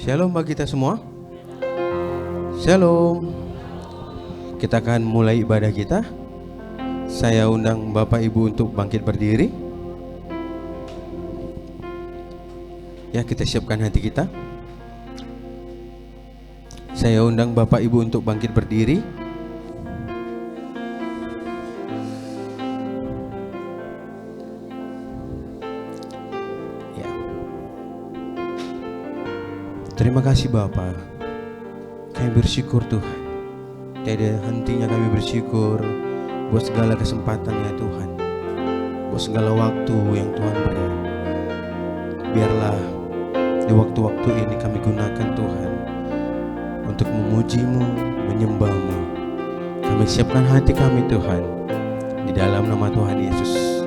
Shalom bagi kita semua. Shalom. Kita akan mulai ibadah kita. Saya undang Bapak Ibu untuk bangkit berdiri. Ya, kita siapkan hati kita. Saya undang Bapak Ibu untuk bangkit berdiri. Terima kasih Bapa. Kami bersyukur Tuhan. Tiada hentinya kami bersyukur buat segala kesempatan ya Tuhan, buat segala waktu yang Tuhan beri. Biarlah di waktu-waktu ini kami gunakan Tuhan untuk memuji-Mu, menyembah-Mu. Kami siapkan hati kami Tuhan di dalam nama Tuhan Yesus.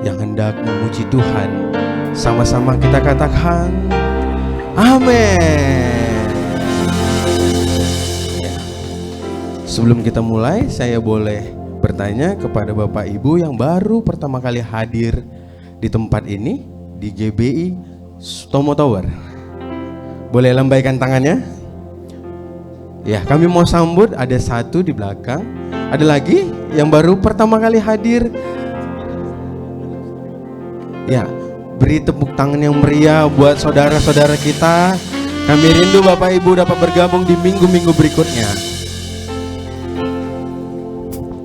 Yang hendak memuji Tuhan, sama-sama kita katakan amin. Ya. Sebelum kita mulai, saya boleh bertanya kepada Bapak Ibu yang baru pertama kali hadir di tempat ini, di GBI Tomo Tower. Boleh lambaikan tangannya? Ya, kami mau sambut, ada satu di belakang. Ada lagi yang baru pertama kali hadir. Ya, beri tepuk tangan yang meriah buat saudara-saudara kita. Kami rindu Bapak Ibu dapat bergabung di minggu-minggu berikutnya.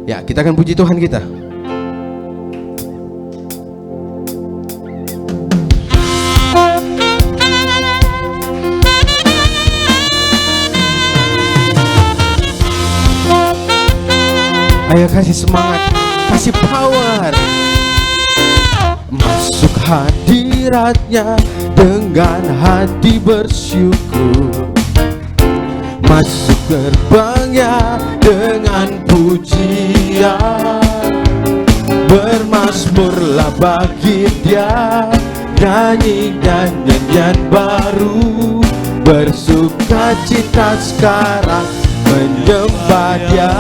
Ya, kita akan puji Tuhan kita. Ayo kasih semangat, kasih power. Masuk hadiratnya dengan hati bersyukur, masuk gerbangnya dengan pujian. Bermazmurlah bagi Dia, nyanyi dan nyanyian baru. Bersukacita sekarang menyembah Dia.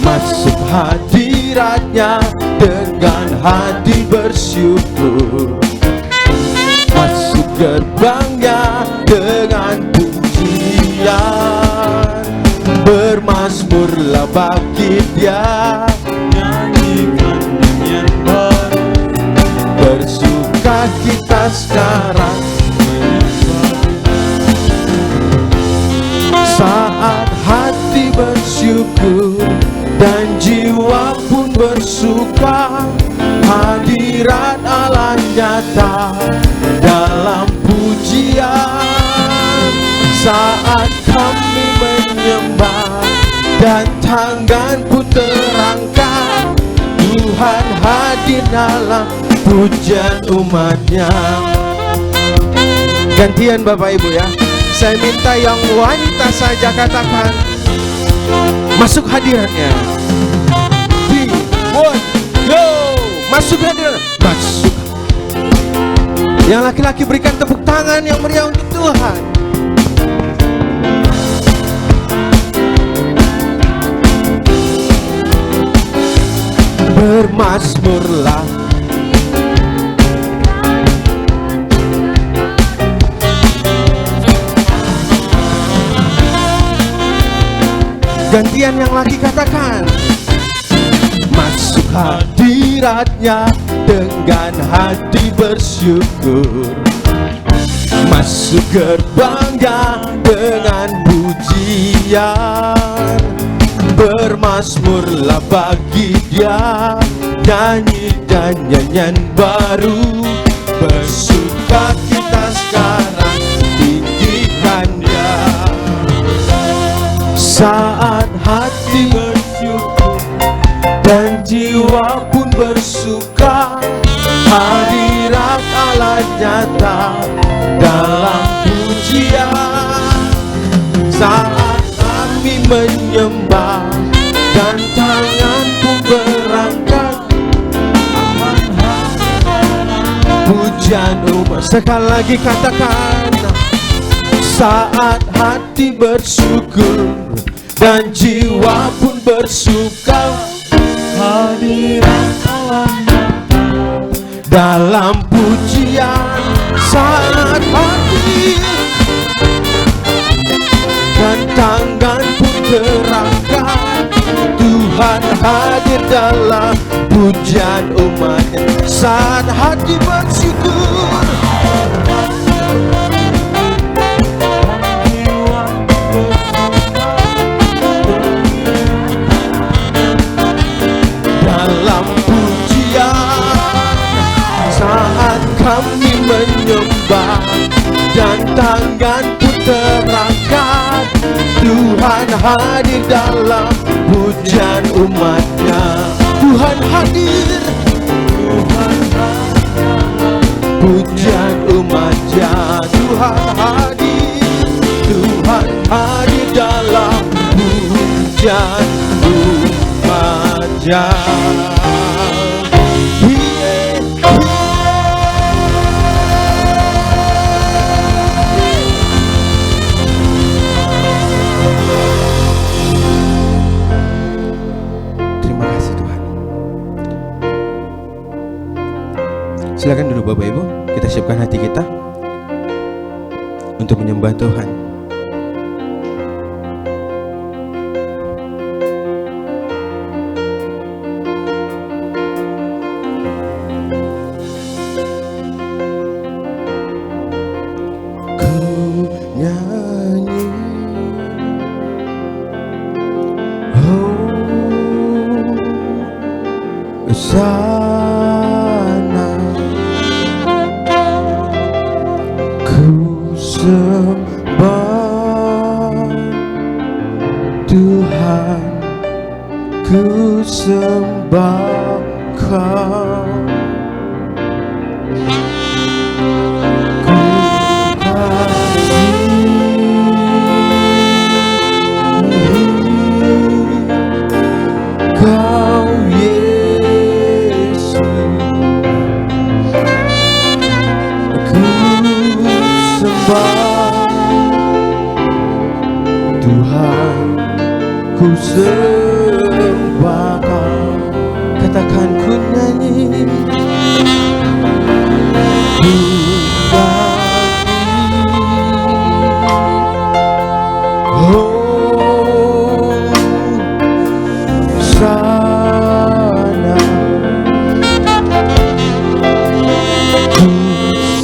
Masuk hadiratnya dengan hati bersyukur, masuk gerbangnya dengan pujian. Bermazmurlah bagi Dia, nyanyikan nyanyian baru. Bersukacita sekarang saat hati bersyukur dan jiwa pun bersuka. Hadirat Allah nyata dalam pujian. Saat kami menyembah dan tangan pun terangkat, Tuhan hadir dalam pujian umatnya. Gantian Bapak Ibu ya. Saya minta yang wanita saja katakan masuk hadiratnya. Yo, masuk hadirat. Masuk. Yang laki-laki berikan tepuk tangan yang meriah untuk Tuhan. Bermazmurlah. Gantian yang lagi katakan masuk hadiratnya dengan hati bersyukur, masuk gerbangnya dengan pujian. Bermazmurlah bagi Dia, nyanyi dan nyanyian baru. Bersukacita sekarang, tinggikan Dia. Saat hati bersyukur dan jiwa pun bersuka, hadirat Allah nyata dalam pujian. Saat kami menyembah dan tangan pun berangkat, pujian umat. Sekali lagi katakan, saat hati bersyukur dan jiwa pun bersuka, hadirat Allah dalam pujian. saat hati dan tangan pun terangkat. Tuhan hadir dalam pujian umatnya saat hati bersyukur. Dalam pujian saat kami menyembah dan tangan pun terangkat. Tuhan hadir dalam pujian umatnya. Tuhan hadir, pujian umatnya. Tuhan hadir, Tuhan hadir dalam pujian umatnya. Silakan duduk Bapak Ibu, kita siapkan hati kita untuk menyembah Tuhan. Ku nyanyi, oh sana sembah Tuhan, ku sembah Kau, ku kasihi Kau Yesus, ku sembah Tuhan, ku sembah Kau. Katakan ku nyanyi, ku nyanyi, oh sana ku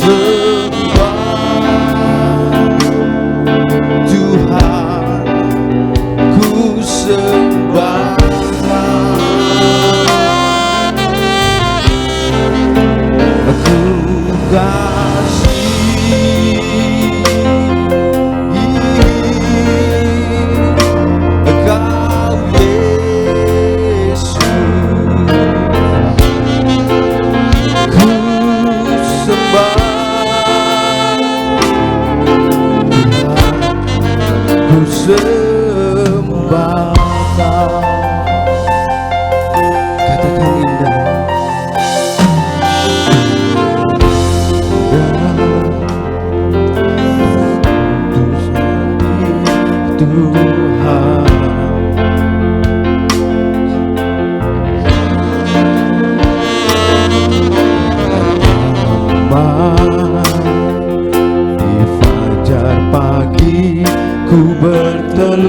sembah Tuhan, ku sembah ku kasihi Kau Yesus, ku sembah Tuhan, ku sembah Kau. Katakan indah, Tuhan, di fajar pagi ku bertelut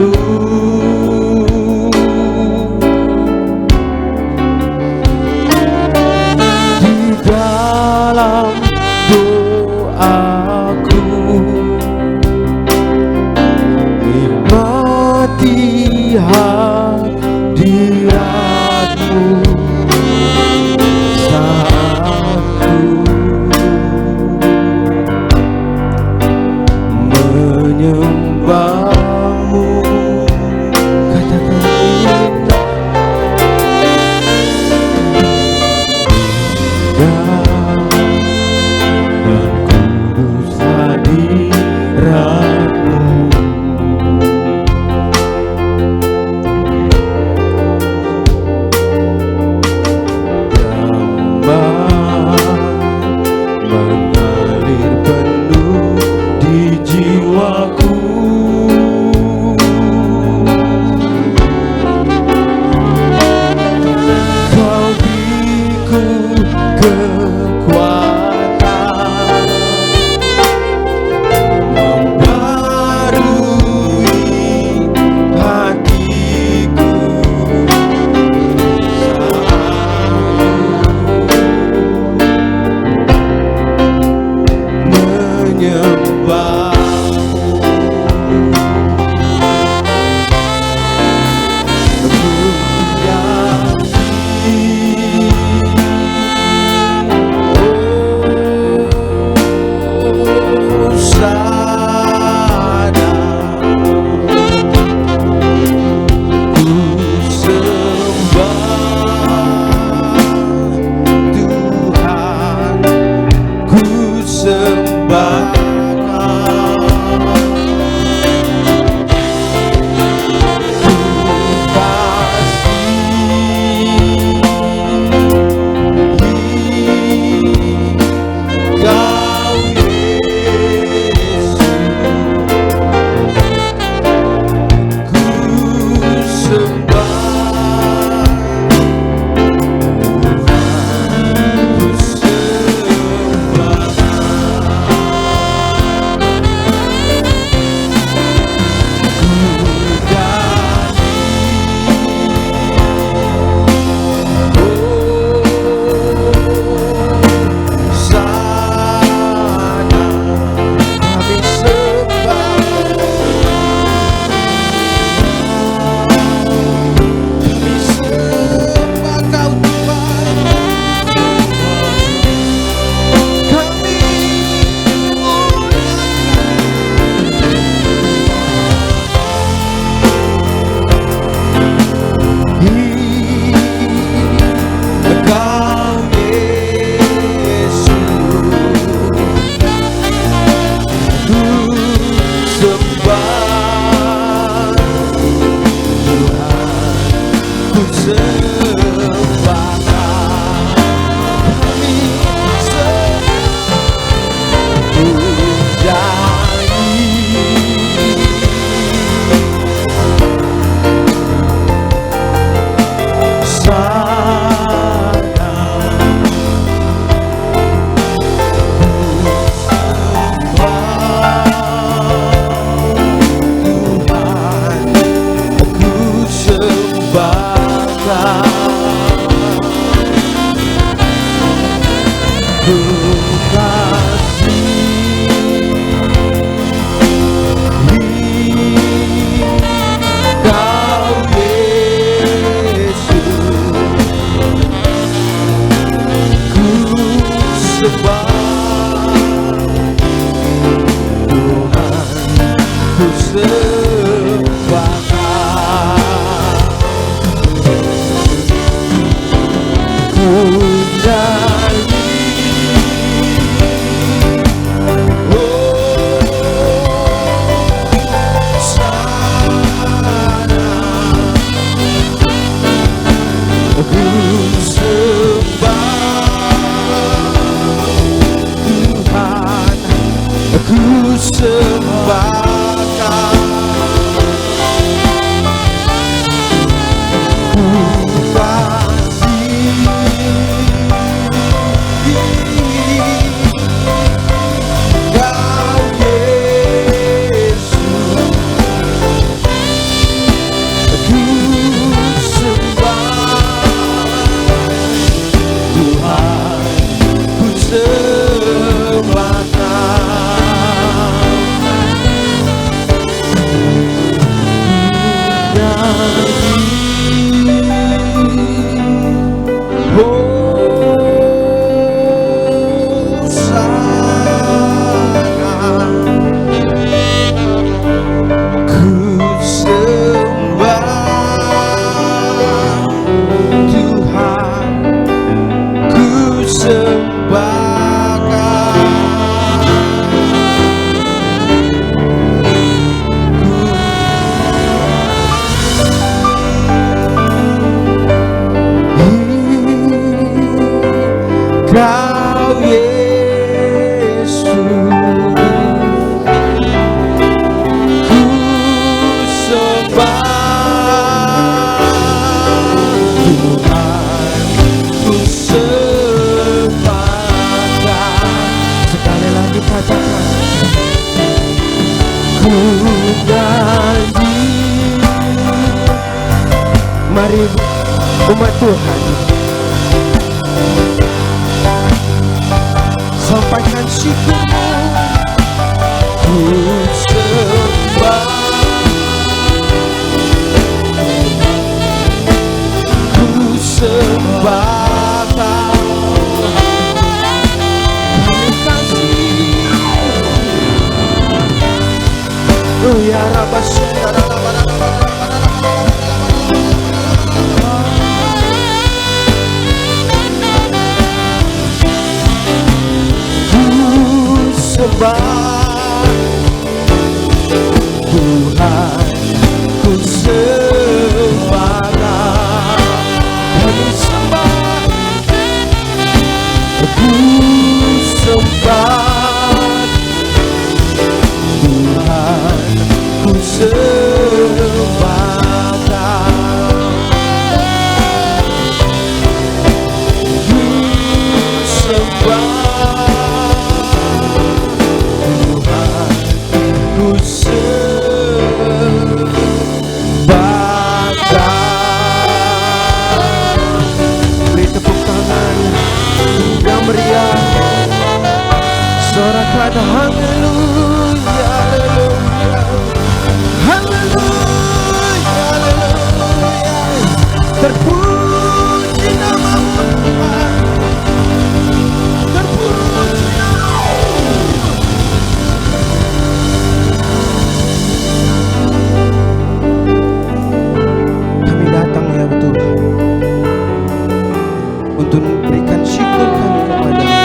Mari umat Tuhan, sampaikan syukurmu. Ku sembah, ku sembah Kau, kasih. Oh ya Rabbas, Tuhan, ku sembah, kami sembah, ku sembah, Tuhan, ku sembah, ku sembah. Beri tepuk tangan yang meriah, sorakan haleluya, haleluya, haleluya, terpuji namamu Tuhan, terpuji namamu. Kami datang ya Tuhan untuk memberikan syukur kami kepada-Mu,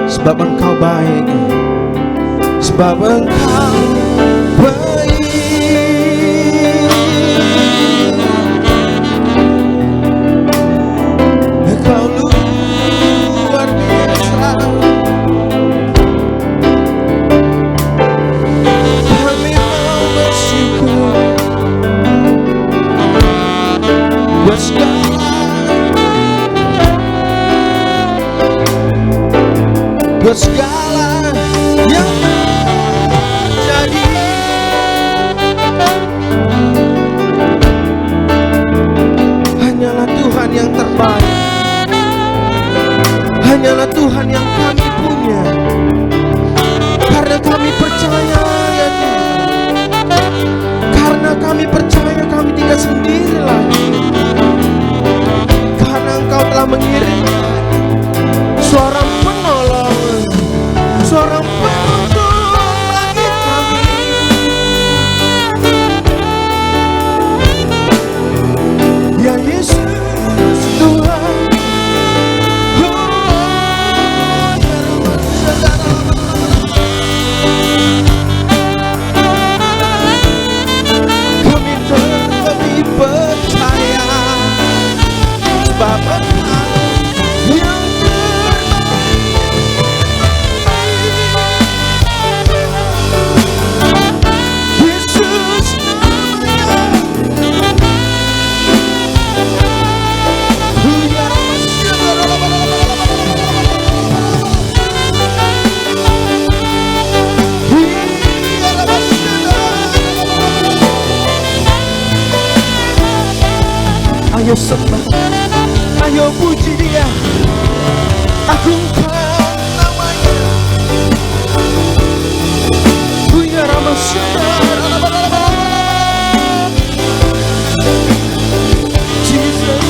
sebab Engkau baik, sebab Engkau baik. buat segala yang terjadi. Hanyalah Tuhan yang terbaik, hanyalah Tuhan yang kami punya, karena kami percaya ya Tuhan, karena kami percaya kami tidak sendiri lagi, karena Engkau telah mengirimkan seorang penolong, seorang penuntun langit kami. Ya Yesus Tuhan, kami lebih percaya sebab Engkau yang ayo sembah, ayo puji Dia, agungkan namanya. Punya Rama Jesus, Jesus,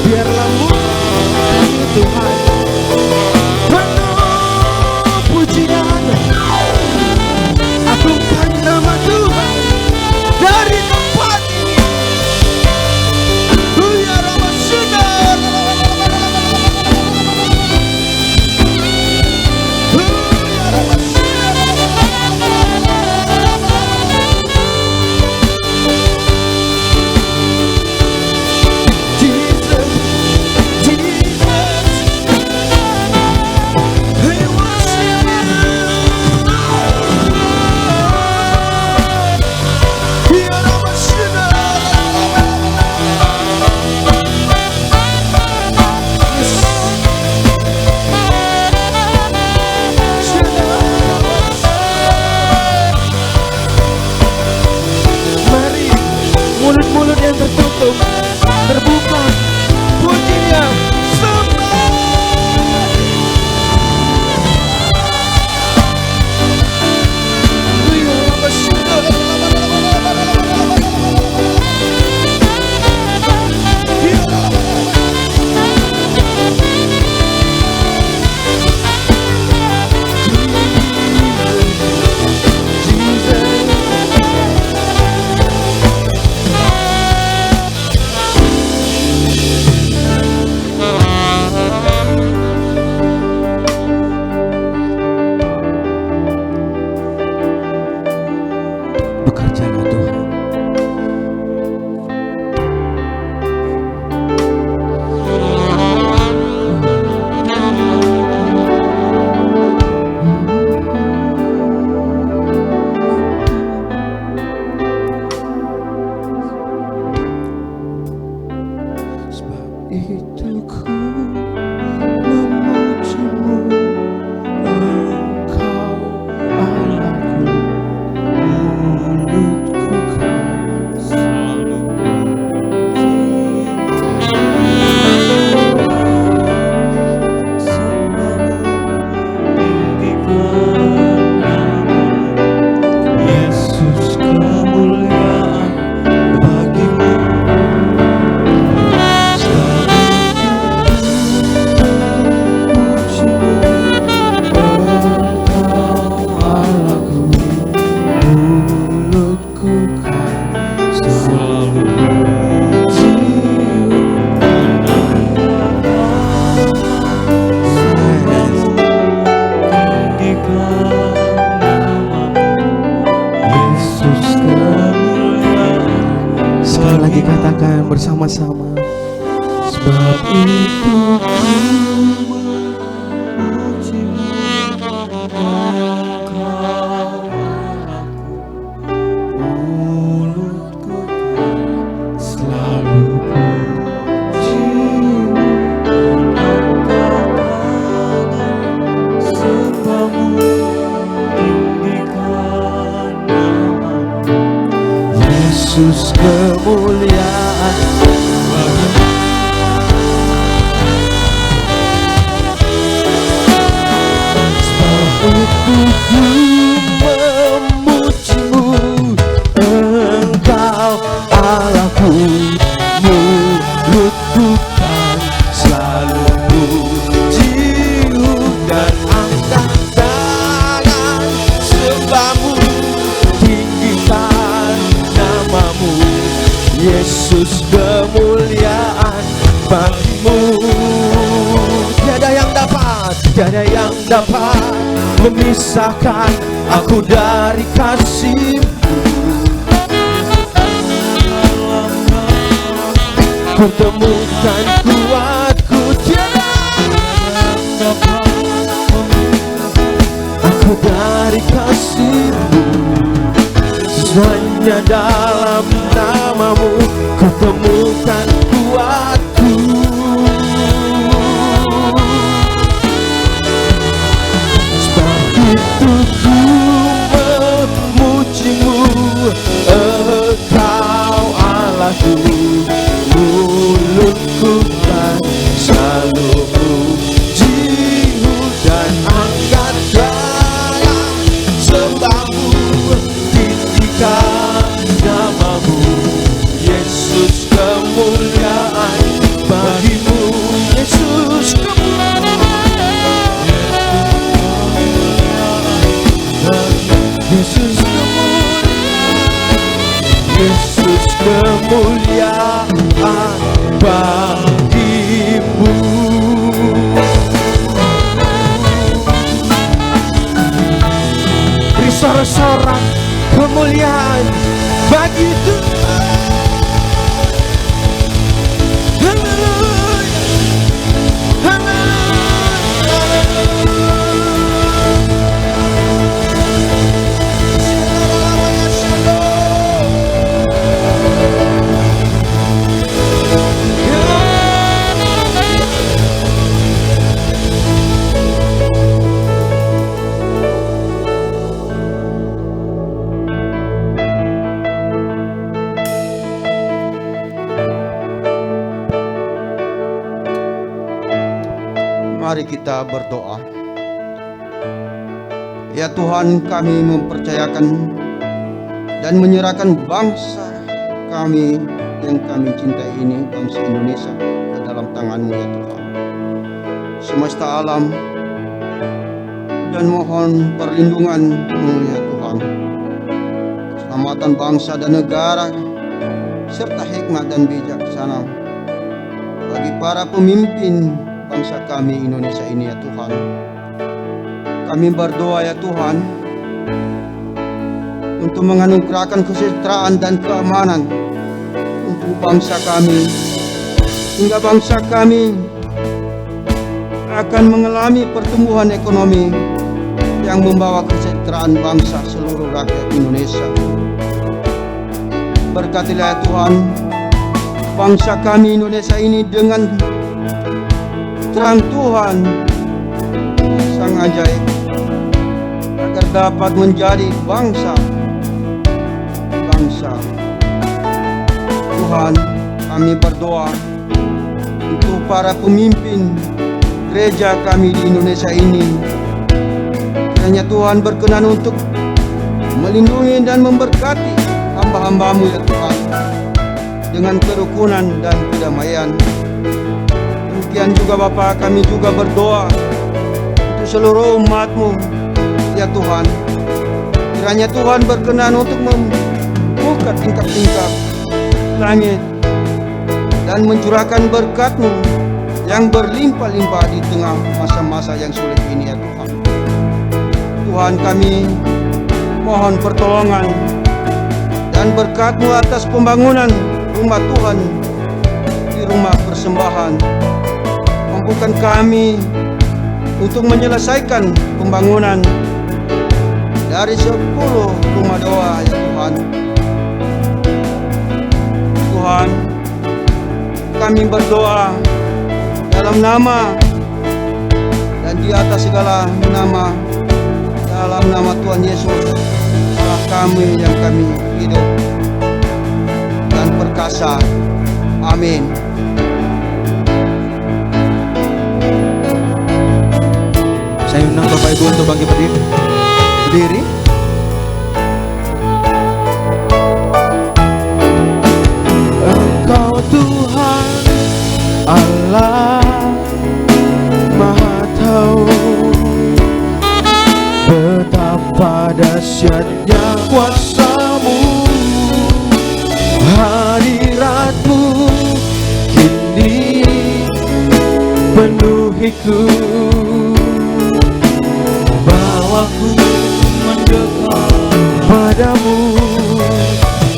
biarlah murni Tuhan penuh pujian, agungkan nama Tuhan dari tempat ini. Punya Rama mulut yang tertutup terbuka, puji Dia, sembah. Bekerjalah Tuhan. Sebab itu ku memujimu, Engkau Allahku. Mulutku kan selalu Yesus, kemuliaan bagimu. Sekali lagi katakan bersama-sama. Sebab itu mulutku selalu puji. Yesus kemuliaan bagimu. Sebab itu memujimu, Engkau Allahku, mulutku kan selalu pujimu dan angkat tangan sembahmu, tinggikan namamu, Yesus kemuliaan bagimu. Tiada yang dapat memisahkan aku dari kasih-Mu. Ku temukan kuatku, tiada aku dari kasih-Mu. Hanya dalam namamu ku temukan kuatku. Itu ku memujimu, Engkau Allahku, mulutku kan selalu pujimu dan angkat tangan sembahmu, tinggikan namamu, Yesus kemuliaan bagimu, Yesus kemuliaan. Yesus kemuliaan, Yesus kemuliaan bagimu. Beri sorak-sorak kemuliaan bagi Tuhan. Haleluya, haleluya. Mari kita berdoa. Ya Tuhan, kami mempercayakan dan menyerahkan bangsa kami yang kami cintai ini, bangsa Indonesia, ke dalam tangan-Mu ya Tuhan. Semesta alam, dan mohon perlindungan-Mu ya Tuhan. Keselamatan bangsa dan negara, serta hikmat dan bijaksana bagi para pemimpin bangsa kami Indonesia ini ya Tuhan. Kami berdoa ya Tuhan untuk menganugerahkan kesejahteraan dan keamanan untuk bangsa kami, hingga bangsa kami akan mengalami pertumbuhan ekonomi yang membawa kesejahteraan bangsa seluruh rakyat Indonesia. Berkatilah ya Tuhan bangsa kami Indonesia ini dengan terang Tuhan sang ajaib, agar dapat menjadi bangsa Tuhan. Kami berdoa untuk para pemimpin gereja kami di Indonesia ini, kiranya Tuhan berkenan untuk melindungi dan memberkati hamba-hamba-Mu ya Tuhan dengan kerukunan dan kedamaian. Demikian juga Bapa, kami juga berdoa untuk seluruh umat-Mu ya Tuhan. Kiranya Tuhan berkenan untuk membuka tingkap-tingkap langit dan mencurahkan berkat-Mu yang berlimpah-limpah di tengah masa-masa yang sulit ini ya Tuhan. Tuhan, kami mohon pertolongan dan berkat-Mu atas pembangunan rumah Tuhan di rumah persembahan. Mampukan kami untuk menyelesaikan pembangunan dari 10 rumah doa ya Tuhan. Tuhan, kami berdoa dalam nama dan di atas segala nama, dalam nama Tuhan Yesus Allah kami yang kami hidup. perkasa. Amin. Saya undang Bapak Ibu untuk bangkit berdiri. Engkau Tuhan Allah Maha Tahu, betapa dahsyatnya kuasa-Mu, hadirat-Mu kini penuhiku, bawaku mendekat padamu.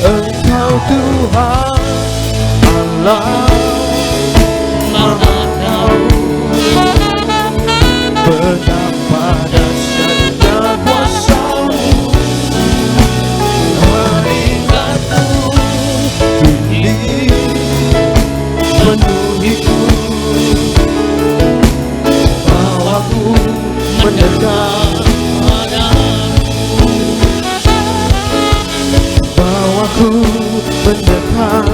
Engkau Tuhan Allah Maha Tahu, betapa dahsyatnya kuasa-Mu, hadirat-Mu kini penuhiku, bawaku mendekat padamu, bawaku mendekat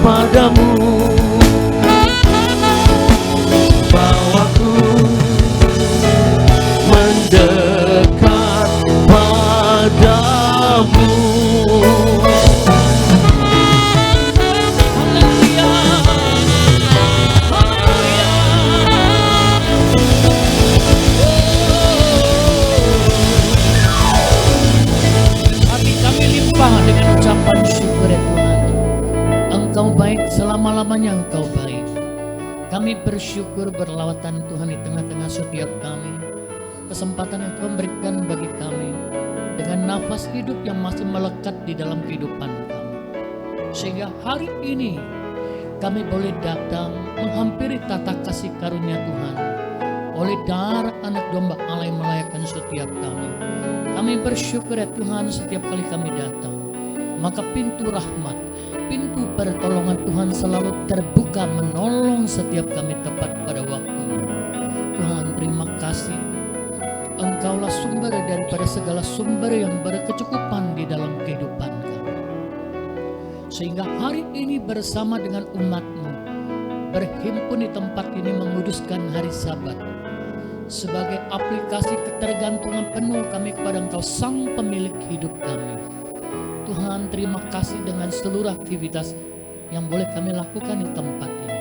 padamu, bawaku mendekat padamu. Hati kami limpah dengan ucapan syukur ya Tuhan. Engkau baik, selama-lamanya Engkau baik. Kami bersyukur berlawatan Tuhan di tengah-tengah setiap kami. Kesempatan yang Tuhan berikan bagi kami dengan nafas hidup yang masih melekat di dalam kehidupan kami. Sehingga hari ini kami boleh datang menghampiri tata kasih karunia Tuhan. Oleh darah anak domba Allah yang melayakkan setiap kami. Kami bersyukur ya Tuhan, setiap kali kami datang, maka pintu rahmat, pintu pertolongan Tuhan selalu terbuka menolong setiap kami tepat pada waktunya. Tuhan, terima kasih. Engkaulah sumber daripada segala sumber yang berkecukupan di dalam kehidupan kami. Sehingga hari ini bersama dengan umat-Mu berhimpun di tempat ini menguduskan hari Sabat sebagai aplikasi ketergantungan penuh kami kepada Engkau, Sang Pemilik hidup kami. Tuhan, terima kasih dengan seluruh aktivitas yang boleh kami lakukan di tempat ini.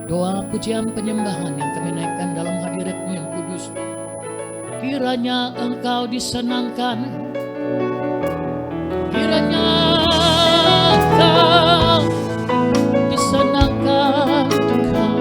Doa, pujian, penyembahan yang kami naikkan dalam hadirat-Mu yang kudus, kiranya Engkau disenangkan, kiranya Engkau disenangkan Tuhan.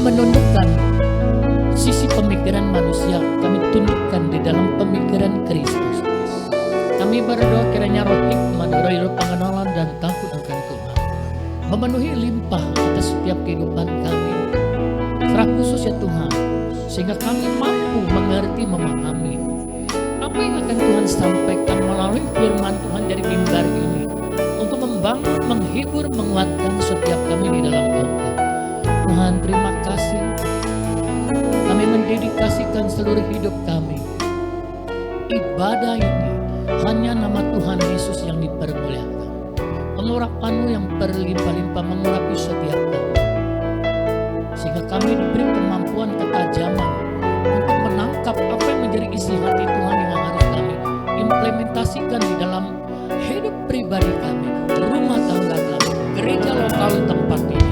menundukkan sisi pemikiran manusia, kami tundukkan di dalam pemikiran Kristus. Kami berdoa kiranya roh hikmat, roh pengenalan dan takut akan Tuhan memenuhi limpah atas setiap kehidupan kami. Secara khusus ya Tuhan, sehingga kami mampu mengerti, memahami apa yang akan Tuhan sampaikan melalui firman Tuhan dari mimbar ini, untuk membangun, menghibur, menguatkan setiap kami di dalam Engkau. Tuhan, terima kasih. Kami mendedikasikan seluruh hidup kami. Ibadah ini hanya nama Tuhan Yesus yang dipermuliakan. Pengurapan-Mu yang berlimpah-limpah mengurapi setiap kami, sehingga kami diberi kemampuan ketajaman untuk menangkap apa yang menjadi isi hati Tuhan yang harus kami implementasikan di dalam hidup pribadi kami, rumah tangga kami, gereja lokal tempat ini,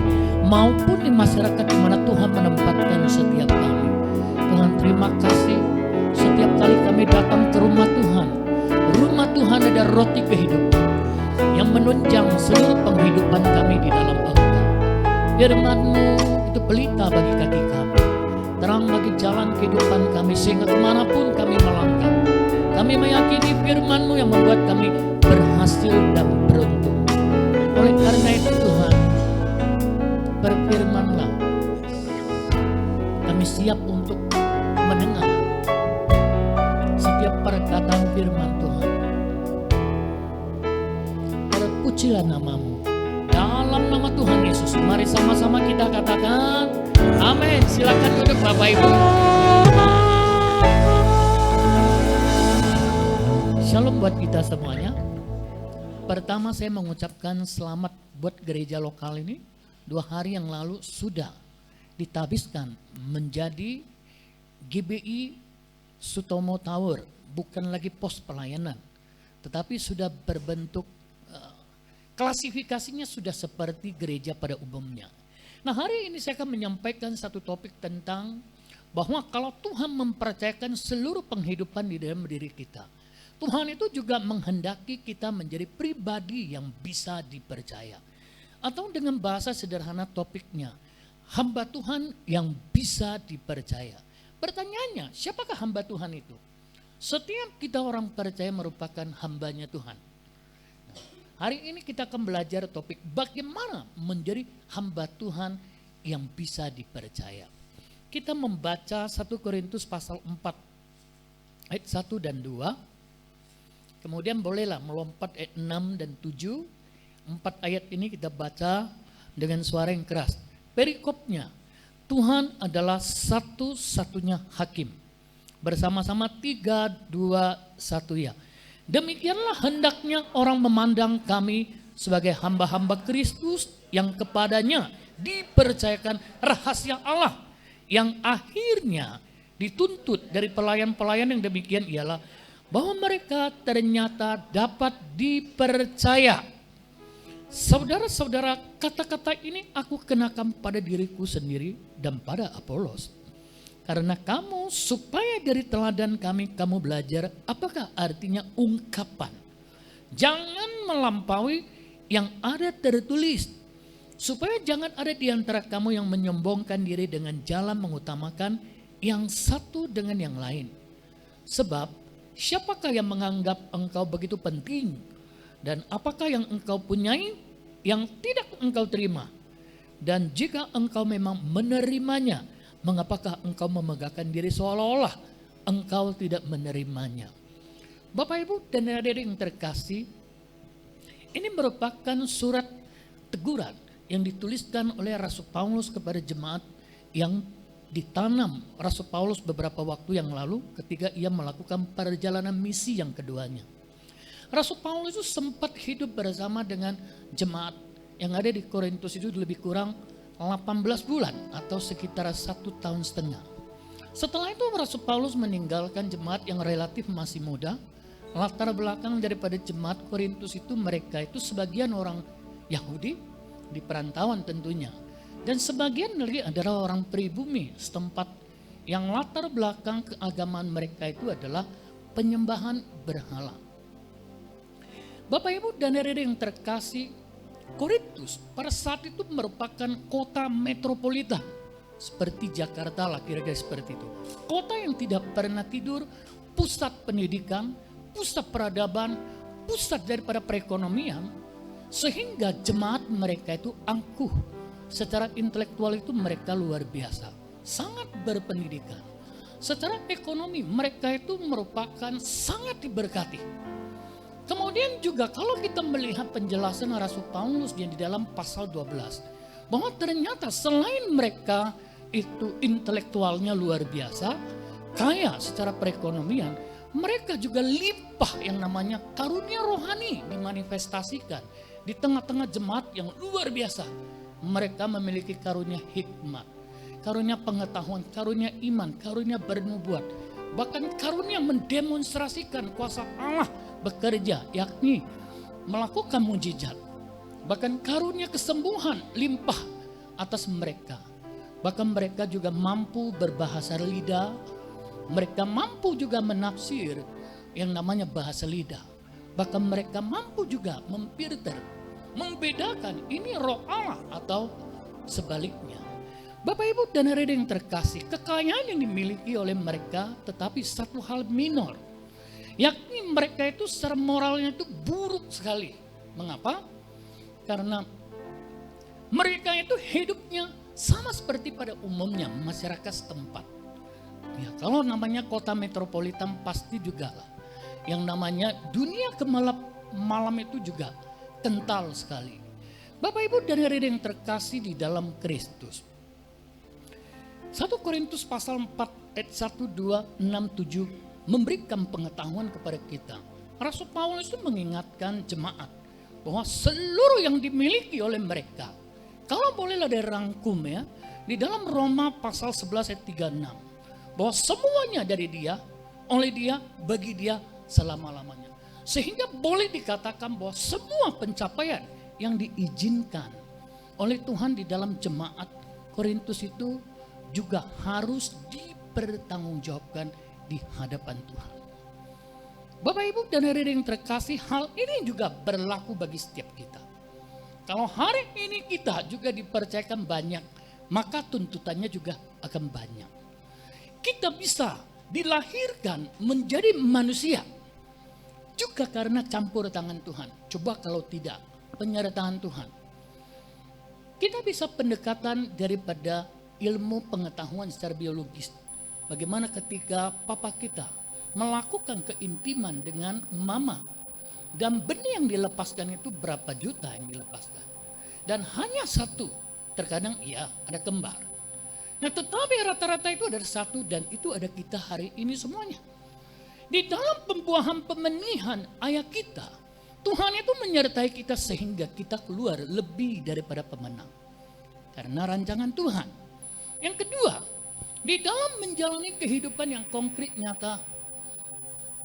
maupun di masyarakat di mana Tuhan menempatkan setiap kami. Tuhan, terima kasih. Setiap kali kami datang ke rumah Tuhan ada roti kehidupan yang menunjang seluruh penghidupan kami di dalam Engkau. Firman-Mu itu pelita bagi kaki kami, terang bagi jalan kehidupan kami, sehingga kemanapun kami melangkah, kami meyakini firman-Mu yang membuat kami berhasil dan beruntung. Oleh karena itu Tuhan, berfirman-Lah, kami siap untuk mendengar setiap perkataan firman Tuhan. Terpujilah nama-Mu. Dalam nama Tuhan Yesus, mari sama-sama kita katakan amin. Silakan duduk Bapak Ibu. Shalom buat kita semuanya. Pertama saya mengucapkan selamat buat gereja lokal ini. 2 hari yang lalu sudah ditabiskan menjadi GBI Sutomo Tower. Bukan lagi pos pelayanan, tetapi sudah berbentuk klasifikasinya sudah seperti gereja pada umumnya. Nah, hari ini saya akan menyampaikan satu topik tentang bahwa kalau Tuhan mempercayakan seluruh penghidupan di dalam diri kita, Tuhan itu juga menghendaki kita menjadi pribadi yang bisa dipercaya. Atau dengan bahasa sederhana topiknya, hamba Tuhan yang bisa dipercaya. Pertanyaannya, siapakah hamba Tuhan itu? Setiap kita orang percaya merupakan hambanya Tuhan. Nah, hari ini kita akan belajar topik bagaimana menjadi hamba Tuhan yang bisa dipercaya. Kita membaca 1 Korintus pasal 4 ayat 1 dan 2. Kemudian bolehlah melompat ayat 6 dan 7. 4 ayat ini kita baca dengan suara yang keras. Perikopnya, Tuhan adalah satu-satunya hakim. Bersama-sama 3, 2, 1 ya. Demikianlah hendaknya orang memandang kami sebagai hamba-hamba Kristus yang kepadanya dipercayakan rahasia Allah, yang akhirnya dituntut dari pelayan-pelayan yang demikian ialah bahwa mereka ternyata dapat dipercaya. Saudara-saudara, kata-kata ini aku kenakan pada diriku sendiri dan pada Apolos. Karena kamu, supaya dari teladan kami kamu belajar apakah artinya ungkapan. Jangan melampaui yang ada tertulis. Supaya jangan ada di antara kamu yang menyombongkan diri dengan jalan mengutamakan yang satu dengan yang lain. Sebab siapakah yang menganggap engkau begitu penting? Dan apakah yang engkau punyai yang tidak engkau terima? Dan jika engkau memang menerimanya, mengapakah engkau memegahkan diri seolah-olah engkau tidak menerimanya? Bapak Ibu dan adik-adik yang terkasih, ini merupakan surat teguran yang dituliskan oleh Rasul Paulus kepada jemaat yang ditanam Rasul Paulus beberapa waktu yang lalu ketika ia melakukan perjalanan misi yang keduanya. Rasul Paulus itu sempat hidup bersama dengan jemaat yang ada di Korintus itu lebih kurang 18 bulan atau sekitar 1,5 tahun. Setelah itu Rasul Paulus meninggalkan jemaat yang relatif masih muda. Latar belakang daripada jemaat Korintus itu mereka itu sebagian orang Yahudi di perantauan tentunya. Dan sebagian lagi adalah orang pribumi setempat yang latar belakang keagamaan mereka itu adalah penyembahan berhala. Bapak Ibu dan adik-adik yang terkasih, Korintus pada saat itu merupakan kota metropolitan seperti Jakarta lah kira-kira seperti itu. Kota yang tidak pernah tidur, pusat pendidikan, pusat peradaban, pusat daripada perekonomian, sehingga jemaat mereka itu angkuh. Secara intelektual itu mereka luar biasa, sangat berpendidikan. Secara ekonomi mereka itu merupakan sangat diberkati. Kemudian juga kalau kita melihat penjelasan Rasul Paulus di dalam pasal 12, bahwa ternyata selain mereka itu intelektualnya luar biasa, kaya secara perekonomian, mereka juga limpah yang namanya karunia rohani dimanifestasikan di tengah-tengah jemaat yang luar biasa. Mereka memiliki karunia hikmat, karunia pengetahuan, karunia iman, karunia bernubuat, bahkan karunia mendemonstrasikan kuasa Allah bekerja, yakni melakukan mujizat. Bahkan karunia kesembuhan limpah atas mereka. Bahkan mereka juga mampu berbahasa lidah. Mereka mampu juga menafsir yang namanya bahasa lidah. Bahkan mereka mampu juga memfilter, membedakan ini roh Allah atau sebaliknya. Bapak Ibu dan hadirin yang terkasih, kekayaan yang dimiliki oleh mereka tetapi satu hal minor, yakni mereka itu secara moralnya itu buruk sekali. Mengapa? Karena mereka itu hidupnya sama seperti pada umumnya masyarakat setempat. Ya, kalau namanya kota metropolitan pasti juga lah. Yang namanya dunia kemalap malam itu juga kental sekali. Bapak Ibu dan hadirin yang terkasih di dalam Kristus. 1 Korintus pasal 4 ayat 1, 2, 6, 7 memberikan pengetahuan kepada kita. Rasul Paulus itu mengingatkan jemaat bahwa seluruh yang dimiliki oleh mereka, kalau bolehlah dirangkum ya, di dalam Roma pasal 11 ayat 36, bahwa semuanya dari dia, oleh dia, bagi dia selama-lamanya. Sehingga boleh dikatakan bahwa semua pencapaian yang diizinkan oleh Tuhan di dalam jemaat Korintus itu juga harus dipertanggungjawabkan di hadapan Tuhan. Bapak Ibu dan hadirin yang terkasih, hal ini juga berlaku bagi setiap kita. Kalau hari ini kita juga dipercayakan banyak, maka tuntutannya juga akan banyak. Kita bisa dilahirkan menjadi manusia juga karena campur tangan Tuhan. Coba kalau tidak, penyertaan Tuhan. Kita bisa pendekatan daripada ilmu pengetahuan secara biologis. Bagaimana ketika papa kita melakukan keintiman dengan mama, dan benih yang dilepaskan itu berapa juta yang dilepaskan, dan hanya satu, terkadang iya ada kembar. Nah tetapi rata-rata itu ada satu, dan itu ada kita hari ini semuanya. Di dalam pembuahan pemenihan ayah kita, Tuhan itu menyertai kita sehingga kita keluar lebih daripada pemenang karena rancangan Tuhan. Yang kedua, di dalam menjalani kehidupan yang konkret nyata,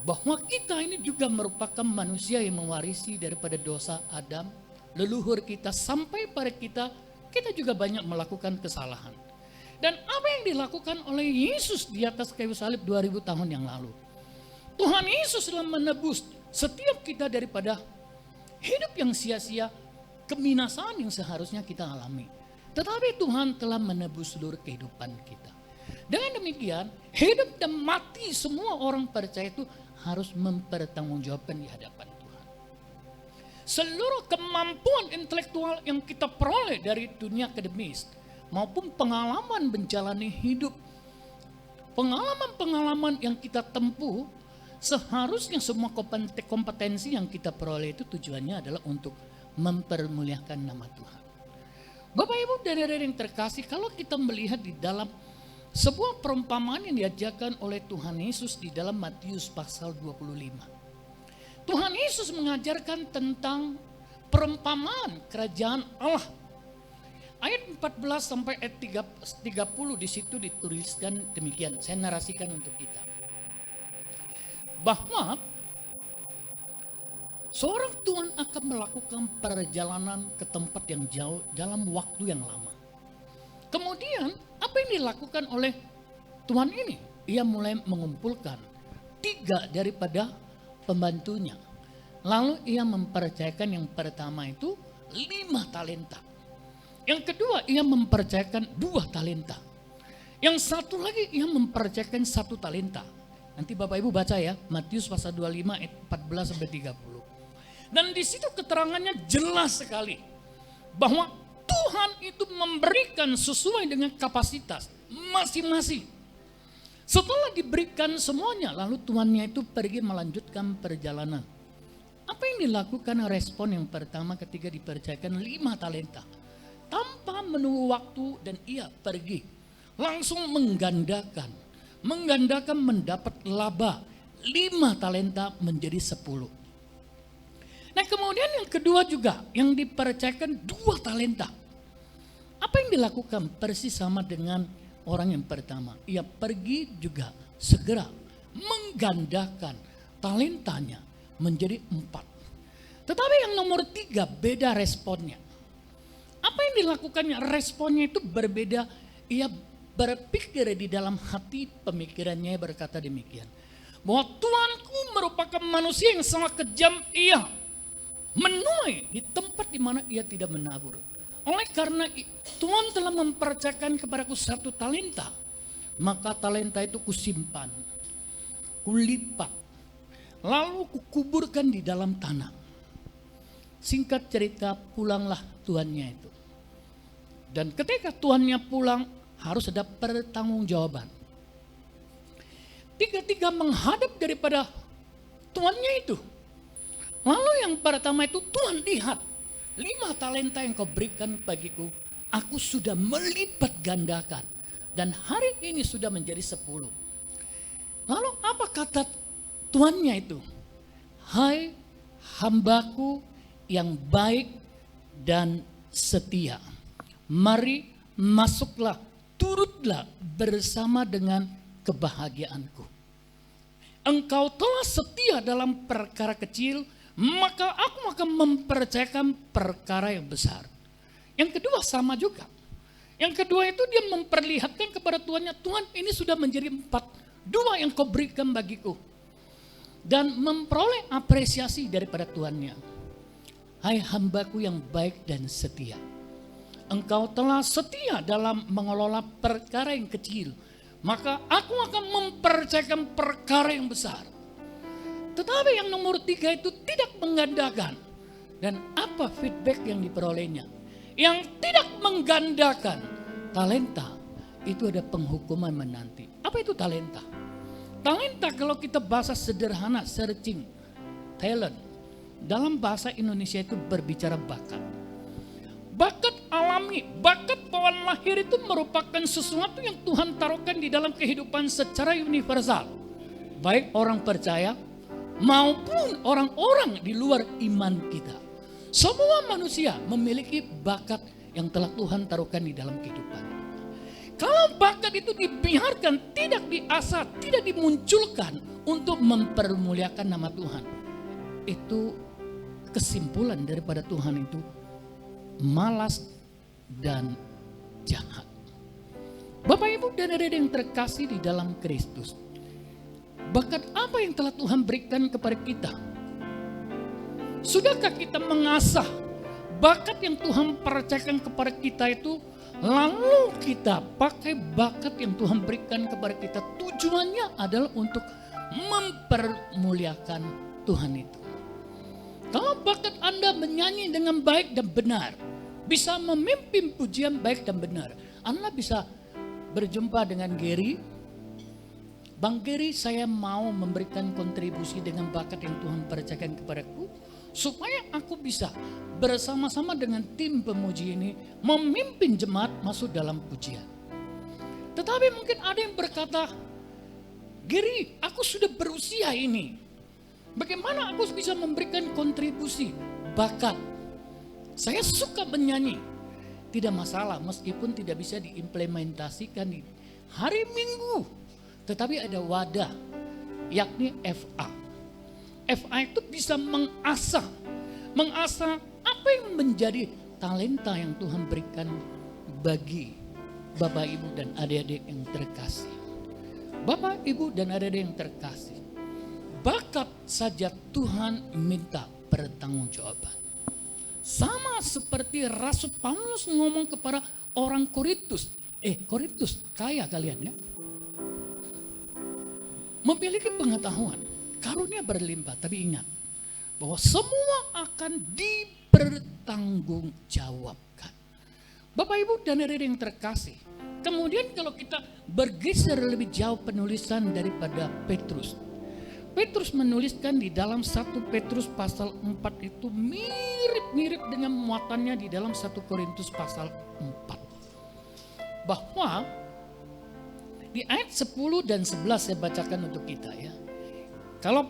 bahwa kita ini juga merupakan manusia yang mewarisi daripada dosa Adam, leluhur kita sampai pada kita juga banyak melakukan kesalahan. Dan apa yang dilakukan oleh Yesus di atas kayu salib 2000 tahun yang lalu, Tuhan Yesus telah menebus setiap kita daripada hidup yang sia-sia, kebinasaan yang seharusnya kita alami. Tetapi Tuhan telah menebus seluruh kehidupan kita. Dengan demikian, hidup dan mati semua orang percaya itu harus mempertanggungjawabkan di hadapan Tuhan. Seluruh kemampuan intelektual yang kita peroleh dari dunia akademis maupun pengalaman menjalani hidup, pengalaman-pengalaman yang kita tempuh, seharusnya semua kompetensi yang kita peroleh itu tujuannya adalah untuk mempermuliakan nama Tuhan. Bapak Ibu dan hadirin yang terkasih, kalau kita melihat di dalam sebuah perumpamaan yang diajarkan oleh Tuhan Yesus di dalam Matius pasal 25. Tuhan Yesus mengajarkan tentang perumpamaan kerajaan Allah. Ayat 14 sampai ayat 30 di situ dituliskan demikian. Saya narasikan untuk kita. Bahwa seorang tuan akan melakukan perjalanan ke tempat yang jauh dalam waktu yang lama. Kemudian apa yang dilakukan oleh tuan ini? Ia mulai mengumpulkan 3 daripada pembantunya. Lalu ia mempercayakan yang pertama itu 5 talenta. Yang kedua ia mempercayakan 2 talenta. Yang satu lagi ia mempercayakan 1 talenta. Nanti Bapak Ibu baca ya, Matius pasal 25 ayat 14 sampai 30. Dan di situ keterangannya jelas sekali bahwa Tuhan itu memberikan sesuai dengan kapasitas masing-masing. Setelah diberikan semuanya, lalu tuannya itu pergi melanjutkan perjalanan. Apa yang dilakukan respon yang pertama ketika dipercayakan 5 talenta? Tanpa menunggu waktu dan ia pergi. Langsung menggandakan mendapat laba 5 talenta menjadi 10. Nah kemudian yang kedua juga yang dipercayakan 2 talenta. Apa yang dilakukan persis sama dengan orang yang pertama. Ia pergi juga segera menggandakan talentanya menjadi 4. Tetapi yang nomor 3 beda responnya. Apa yang dilakukannya? Responnya itu berbeda. Ia berpikir di dalam hati pemikirannya berkata demikian. Bahwa Tuanku merupakan manusia yang sangat kejam. Ia menuai di tempat di mana ia tidak menabur. Oleh karena Tuhan telah mempercayakan kepadaku 1 talenta. Maka talenta itu kusimpan. Kulipat. Lalu kukuburkan di dalam tanah. Singkat cerita pulanglah tuannya itu. Dan ketika tuannya pulang harus ada pertanggungjawaban. Tiga-tiga menghadap daripada tuannya itu. Lalu yang pertama itu, Tuhan lihat 5 talenta yang kau berikan bagiku, aku sudah melipat gandakan. Dan hari ini sudah menjadi 10. Lalu apa kata tuannya itu? Hai hambaku yang baik dan setia. Mari masuklah, turutlah bersama dengan kebahagiaanku. Engkau telah setia dalam perkara kecil, maka aku akan mempercayakan perkara yang besar. Yang kedua sama juga. Yang kedua itu dia memperlihatkan kepada tuannya, Tuhan ini sudah menjadi 4. 2 yang kau berikan bagiku. Dan memperoleh apresiasi daripada tuannya. Hai hambaku yang baik dan setia. Engkau telah setia dalam mengelola perkara yang kecil. Maka aku akan mempercayakan perkara yang besar. Tetapi yang nomor 3 itu tidak menggandakan. Dan apa feedback yang diperolehnya? Yang tidak menggandakan talenta, itu ada penghukuman menanti. Apa itu talenta? Talenta kalau kita bahasa sederhana, searching, talent. Dalam bahasa Indonesia itu berbicara bakat. Bakat alami, bakat bawaan lahir itu merupakan sesuatu yang Tuhan taruhkan di dalam kehidupan secara universal. Baik orang percaya maupun orang-orang di luar iman kita. Semua manusia memiliki bakat yang telah Tuhan taruhkan di dalam kehidupan. Kalau bakat itu dibiarkan, tidak diasah, tidak dimunculkan untuk mempermuliakan nama Tuhan, itu kesimpulan daripada Tuhan itu malas dan jahat. Bapak Ibu dan adik-adik yang terkasih di dalam Kristus, bakat apa yang telah Tuhan berikan kepada kita? Sudahkah kita mengasah bakat yang Tuhan percayakan kepada kita itu, lalu kita pakai bakat yang Tuhan berikan kepada kita, tujuannya adalah untuk mempermuliakan Tuhan itu. Kalau bakat Anda menyanyi dengan baik dan benar, bisa memimpin pujian baik dan benar, Anda bisa berjumpa dengan Gary. Bang Gary, saya mau memberikan kontribusi dengan bakat yang Tuhan percayakan kepadaku, supaya aku bisa bersama-sama dengan tim pemuji ini memimpin jemaat masuk dalam pujian. Tetapi mungkin ada yang berkata, Gary, aku sudah berusia ini, bagaimana aku bisa memberikan kontribusi bakat? Saya suka menyanyi, tidak masalah meskipun tidak bisa diimplementasikan di hari Minggu, tetapi ada wadah, yakni FA. FA itu bisa mengasah apa yang menjadi talenta yang Tuhan berikan bagi Bapak Ibu dan adik-adik yang terkasih. Bapak Ibu dan adik-adik yang terkasih, bakat saja Tuhan minta pertanggungjawaban. Sama seperti Rasul Paulus ngomong kepada orang Korintus. Korintus kaya kalian ya. Memiliki pengetahuan, karunia berlimpah, tapi ingat, bahwa semua akan dipertanggungjawabkan. Bapak Ibu dan saudara yang terkasih, kemudian kalau kita bergeser lebih jauh penulisan daripada Petrus. Petrus menuliskan di dalam 1 Petrus pasal 4 itu mirip-mirip dengan muatannya di dalam 1 Korintus pasal 4. Bahwa di ayat 10 dan 11 saya bacakan untuk kita ya. Kalau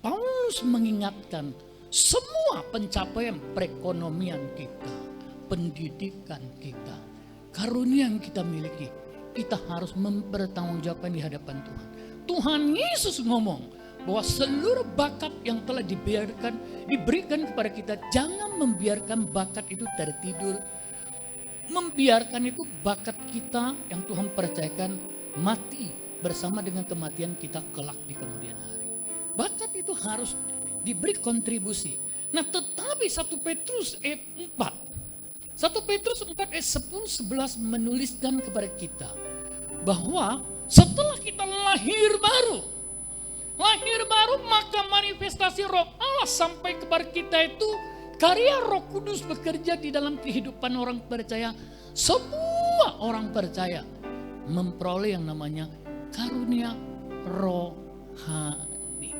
Paulus mengingatkan semua pencapaian perekonomian kita, pendidikan kita, karunia yang kita miliki, kita harus mempertanggungjawabkan di hadapan Tuhan. Tuhan Yesus ngomong bahwa seluruh bakat yang telah diberikan kepada kita, jangan membiarkan bakat itu tertidur. Membiarkan itu bakat kita yang Tuhan percayakan mati bersama dengan kematian kita kelak di kemudian hari. Bakat itu harus diberi kontribusi. Nah tetapi 1 Petrus ayat 4. 1 Petrus 4 ayat 10-11 menuliskan kepada kita bahwa setelah kita lahir baru maka manifestasi roh Allah sampai kepada kita itu, karya Roh Kudus bekerja di dalam kehidupan orang percaya. Semua orang percaya memperoleh yang namanya karunia rohani.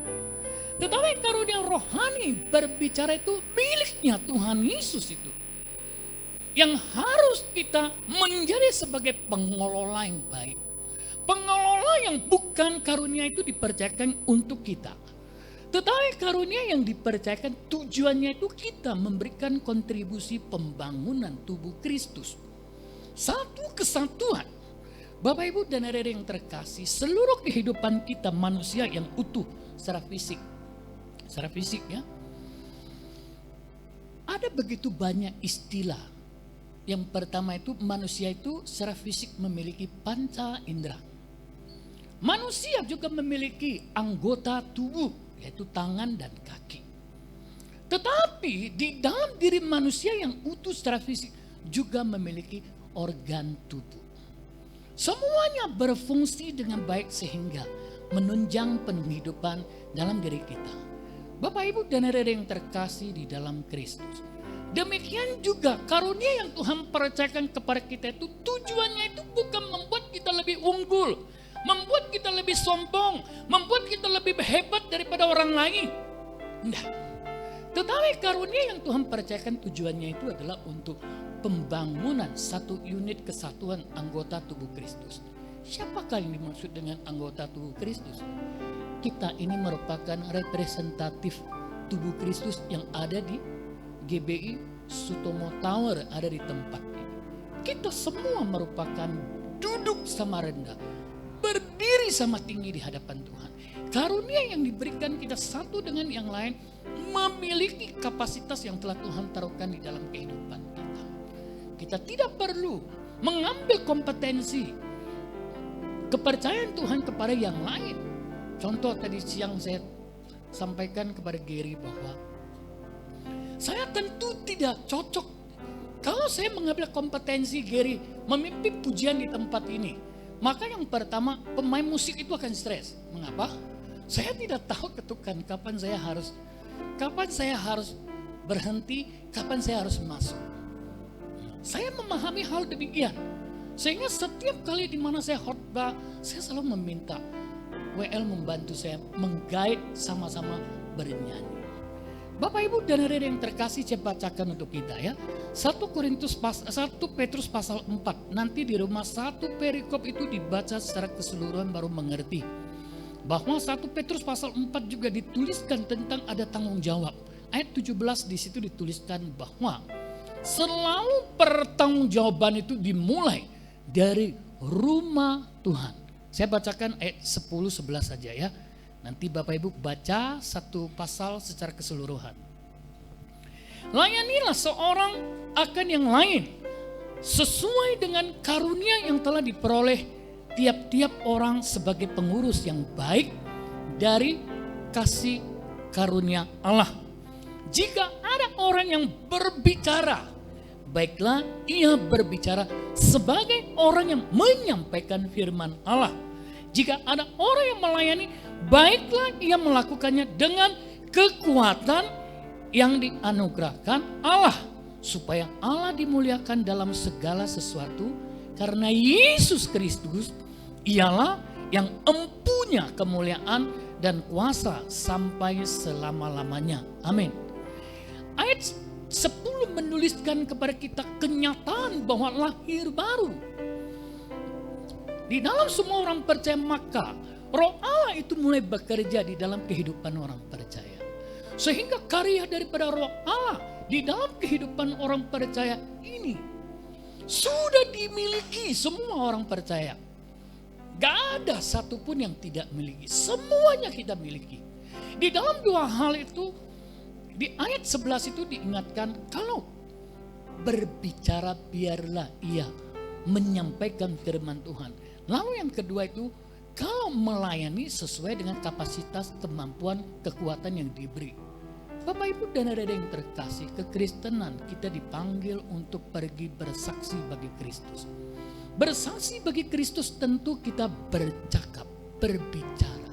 Tetapi karunia rohani berbicara itu miliknya Tuhan Yesus itu. Yang harus kita menjadi sebagai pengelola yang baik. Pengelola yang bukan karunia itu dipercayakan untuk kita. Tetapi karunia yang dipercayakan tujuannya itu kita memberikan kontribusi pembangunan tubuh Kristus. Satu kesatuan. Bapak Ibu dan saudara yang terkasih, seluruh kehidupan kita manusia yang utuh secara fisik. Secara fisik ya. Ada begitu banyak istilah. Yang pertama itu manusia itu secara fisik memiliki panca indera. Manusia juga memiliki anggota tubuh, yaitu tangan dan kaki. Tetapi di dalam diri manusia yang utuh secara fisik juga memiliki organ tubuh. Semuanya berfungsi dengan baik sehingga menunjang penghidupan dalam diri kita. Bapak Ibu dan saudara yang terkasih di dalam Kristus. Demikian juga karunia yang Tuhan percayakan kepada kita itu tujuannya itu bukan membuat kita lebih unggul, membuat kita lebih sombong, membuat kita lebih hebat daripada orang lain. Tidak. Tetapi karunia yang Tuhan percayakan tujuannya itu adalah untuk pembangunan satu unit kesatuan anggota tubuh Kristus. Siapakah yang dimaksud dengan anggota tubuh Kristus? Kita ini merupakan representatif tubuh Kristus yang ada di GBI Sutomo Tower ada di tempat ini. Kita semua merupakan duduk sama rendah, berdiri sama tinggi di hadapan Tuhan. Karunia yang diberikan kita satu dengan yang lain memiliki kapasitas yang telah Tuhan taruhkan di dalam kehidupan kita. Kita tidak perlu mengambil kompetensi kepercayaan Tuhan kepada yang lain. Contoh tadi siang saya sampaikan kepada Gary bahwa saya tentu tidak cocok kalau saya mengambil kompetensi Gary memimpin pujian di tempat ini. Maka yang pertama pemain musik itu akan stres. Mengapa? Saya tidak tahu ketukan kapan saya harus berhenti, kapan saya harus masuk. Saya memahami hal demikian. Sehingga setiap kali di mana saya khotbah, saya selalu meminta WL membantu saya menggait sama-sama bernyanyi. Bapak Ibu dan saudara yang terkasih, saya bacakan untuk kita ya. 1 Petrus pasal 4. Nanti di rumah satu perikop itu dibaca secara keseluruhan baru mengerti. Bahwa 1 Petrus pasal 4 juga dituliskan tentang ada tanggung jawab. Ayat 17 di situ dituliskan bahwa selalu pertanggungjawaban itu dimulai dari rumah Tuhan. Saya bacakan ayat 10-11 saja ya. Nanti Bapak Ibu baca satu pasal secara keseluruhan. Layanilah seorang akan yang lain sesuai dengan karunia yang telah diperoleh tiap-tiap orang sebagai pengurus yang baik dari kasih karunia Allah. Jika ada orang yang berbicara, baiklah ia berbicara sebagai orang yang menyampaikan firman Allah. Jika ada orang yang melayani, baiklah ia melakukannya dengan kekuatan yang dianugerahkan Allah, supaya Allah dimuliakan dalam segala sesuatu, karena Yesus Kristus ialah yang empunya kemuliaan dan kuasa sampai selama-lamanya. Amin. Ayat 10 menuliskan kepada kita kenyataan bahwa lahir baru. Di dalam semua orang percaya, maka Roh Allah itu mulai bekerja di dalam kehidupan orang percaya. Sehingga karya daripada Roh Allah di dalam kehidupan orang percaya ini sudah dimiliki semua orang percaya. Gak ada satupun yang tidak miliki. Semuanya kita miliki. Di dalam dua hal itu, di ayat 11 itu diingatkan, kalau berbicara biarlah ia menyampaikan firman Tuhan. Lalu yang kedua itu, kalau melayani sesuai dengan kapasitas, kemampuan, kekuatan yang diberi. Bapak Ibu dan adik-adik yang terkasih, kekristenan kita dipanggil untuk pergi bersaksi bagi Kristus. Bersaksi bagi Kristus tentu kita bercakap, berbicara.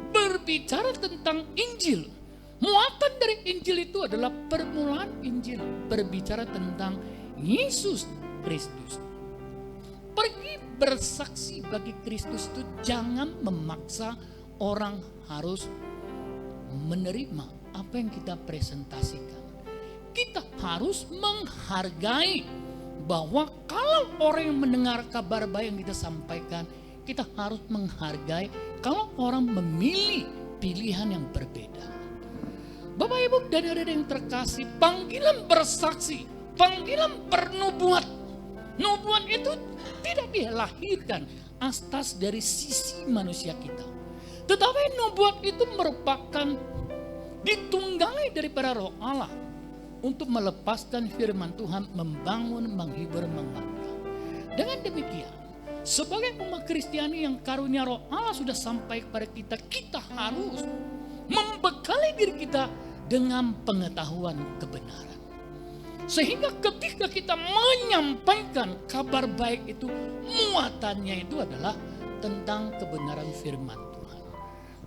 Berbicara tentang Injil. Muatan dari Injil itu adalah permulaan Injil. Berbicara tentang Yesus Kristus. Pergi bersaksi bagi Kristus itu jangan memaksa orang harus menerima apa yang kita presentasikan. Kita harus menghargai bahwa kalau orang yang mendengar kabar baik yang kita sampaikan, kita harus menghargai kalau orang memilih pilihan yang berbeda. Bapak Ibu dan adik-adik yang terkasih, panggilan bersaksi, panggilan bernubuat. Nubuat itu tidak dilahirkan atas dari sisi manusia kita. Tetapi nubuat itu merupakan ditunggangi daripada Roh Allah untuk melepaskan firman Tuhan, membangun, menghibur, menguatkan. Dengan demikian, sebagai umat Kristiani yang karunia Roh Allah sudah sampai kepada kita, kita harus membekali diri kita dengan pengetahuan kebenaran. Sehingga ketika kita menyampaikan kabar baik itu, muatannya itu adalah tentang kebenaran firman Tuhan.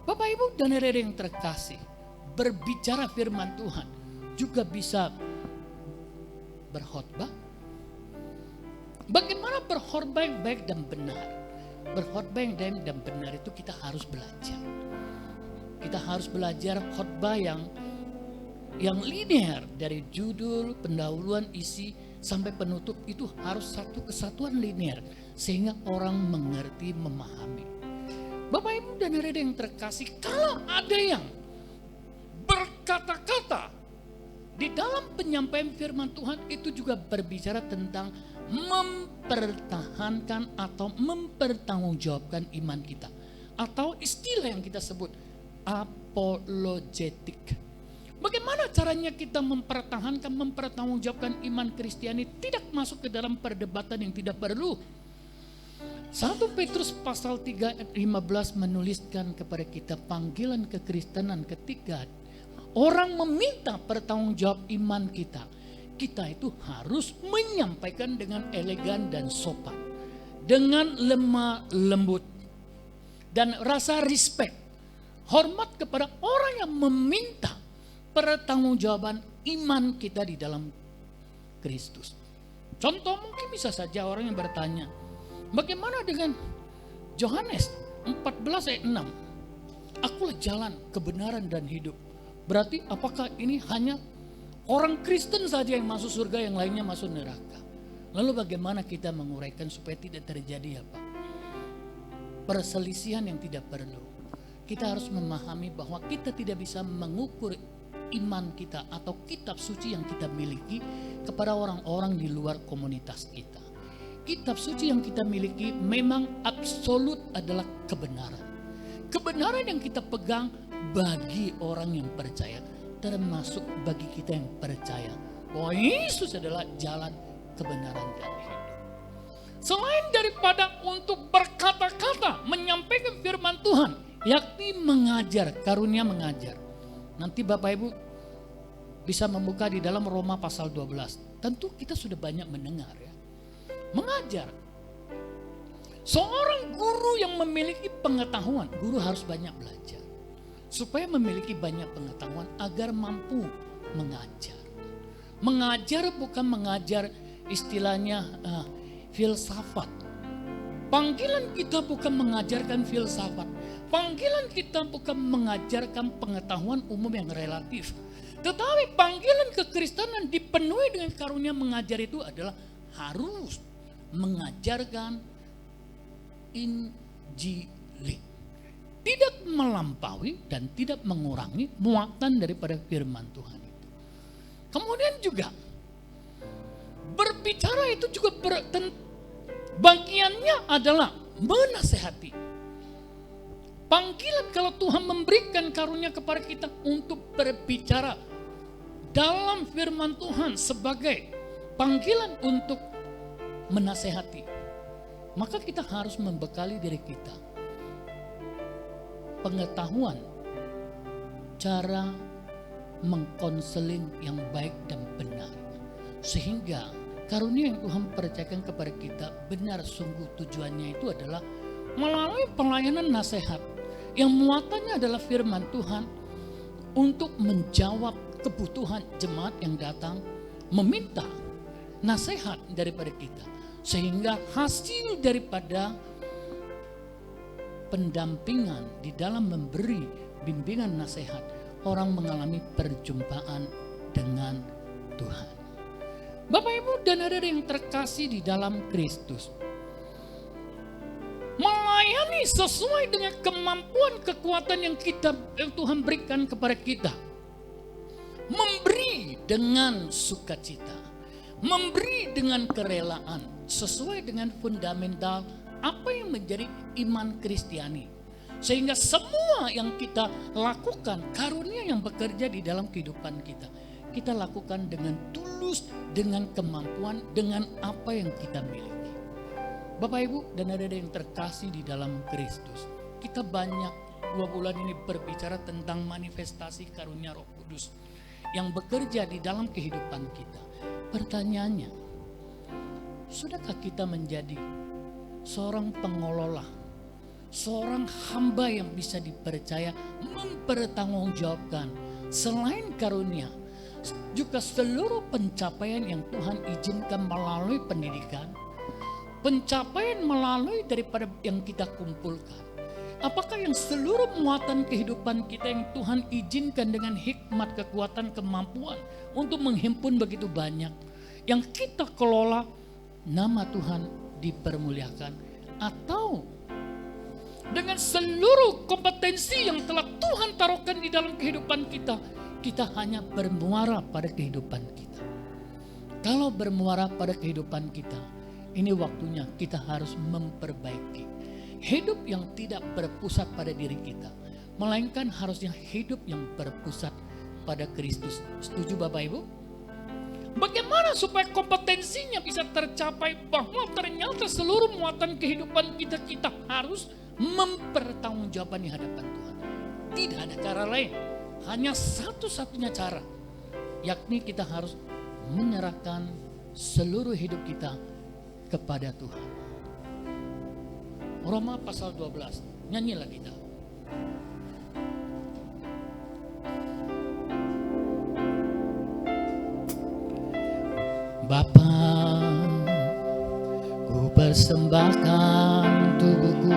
Bapak Ibu dan adik-adik yang terkasih, berbicara firman Tuhan juga bisa berkhotbah. Bagaimana berkhotbah yang baik dan benar? Berkhotbah yang baik dan benar itu kita harus belajar. Kita harus belajar khotbah yang linear, dari judul, pendahuluan, isi sampai penutup itu harus satu kesatuan linear sehingga orang mengerti, memahami. Bapak Ibu dan adik-adik yang terkasih, kalau ada yang berkata-kata di dalam penyampaian firman Tuhan itu juga berbicara tentang mempertahankan atau mempertanggungjawabkan iman kita, atau istilah yang kita sebut apologetik. Bagaimana caranya kita mempertahankan, mempertanggungjawabkan iman Kristiani tidak masuk ke dalam perdebatan yang tidak perlu. 1 Petrus pasal 3 ayat 15 menuliskan kepada kita panggilan kekristenan ketika orang meminta pertanggungjawab iman kita. Kita itu harus menyampaikan dengan elegan dan sopan, dengan lemah lembut dan rasa respect, hormat kepada orang yang meminta pertanggungjawaban iman kita di dalam Kristus. Contoh mungkin bisa saja orang yang bertanya, bagaimana dengan Yohanes 14 ayat 6? Akulah jalan, kebenaran dan hidup. Berarti apakah ini hanya orang Kristen saja yang masuk surga, yang lainnya masuk neraka? Lalu bagaimana kita menguraikan supaya tidak terjadi apa? Perselisihan yang tidak perlu. Kita harus memahami bahwa kita tidak bisa mengukur iman kita atau kitab suci yang kita miliki kepada orang-orang di luar komunitas kita. Kitab suci yang kita miliki memang absolut adalah kebenaran. Kebenaran yang kita pegang bagi orang yang percaya, termasuk bagi kita yang percaya bahwa Yesus adalah jalan, kebenaran dan hidup. Selain daripada untuk berkata-kata, menyampaikan firman Tuhan, yakni mengajar, karunia mengajar. Nanti Bapak Ibu bisa membuka di dalam Roma pasal 12. Tentu kita sudah banyak mendengar ya. Mengajar. Seorang guru yang memiliki pengetahuan, guru harus banyak belajar. supaya memiliki banyak pengetahuan agar mampu mengajar. Mengajar bukan mengajar istilahnya filsafat. Panggilan kita bukan mengajarkan filsafat. Panggilan kita bukan mengajarkan pengetahuan umum yang relatif. Tetapi panggilan kekristenan dipenuhi dengan karunia mengajar itu adalah harus mengajarkan Injil. Tidak melampaui dan tidak mengurangi muatan daripada firman Tuhan itu. Kemudian juga berbicara itu juga bagiannya adalah menasehati. Panggilan kalau Tuhan memberikan karunia kepada kita untuk berbicara dalam firman Tuhan sebagai panggilan untuk menasehati, maka kita harus membekali diri kita pengetahuan cara mengkonseling yang baik dan benar, sehingga karunia yang Tuhan percayakan kepada kita benar sungguh tujuannya itu adalah melalui pelayanan nasihat yang muatannya adalah firman Tuhan untuk menjawab kebutuhan jemaat yang datang meminta nasihat daripada kita, sehingga hasil daripada pendampingan di dalam memberi bimbingan nasihat, orang mengalami perjumpaan dengan Tuhan. Bapak Ibu dan saudara yang terkasih di dalam Kristus, melayani sesuai dengan kemampuan kekuatan yang Tuhan berikan kepada kita. Memberi dengan sukacita, memberi dengan kerelaan sesuai dengan fundamental apa yang menjadi iman Kristiani, sehingga semua yang kita lakukan, karunia yang bekerja di dalam kehidupan kita lakukan dengan tulus, dengan kemampuan, dengan apa yang kita miliki. Bapak Ibu dan saudara yang terkasih di dalam Kristus, kita banyak 2 bulan ini berbicara tentang manifestasi karunia Roh Kudus yang bekerja di dalam kehidupan kita. Pertanyaannya, sudahkah kita menjadi seorang pengelola, seorang hamba yang bisa dipercaya mempertanggungjawabkan selain karunia juga seluruh pencapaian yang Tuhan izinkan melalui pendidikan, pencapaian melalui daripada yang kita kumpulkan? Apakah yang seluruh muatan kehidupan kita yang Tuhan izinkan dengan hikmat, kekuatan, kemampuan untuk menghimpun begitu banyak, yang kita kelola, nama Tuhan dipermuliakan? Atau dengan seluruh kompetensi yang telah Tuhan taruhkan di dalam kehidupan kita, kita hanya bermuara pada kehidupan kita? Kalau bermuara pada kehidupan kita, ini waktunya kita harus memperbaiki hidup yang tidak berpusat pada diri kita, melainkan harusnya hidup yang berpusat pada Kristus. Setuju Bapak Ibu? Bagaimana supaya kompetensinya bisa tercapai, bahwa ternyata seluruh muatan kehidupan kita harus mempertanggungjawabkan di hadapan Tuhan. Tidak ada cara lain, hanya satu-satunya cara, yakni kita harus menyerahkan seluruh hidup kita kepada Tuhan. Roma pasal 12, nyanyilah kita. Bapa, ku persembahkan tubuhku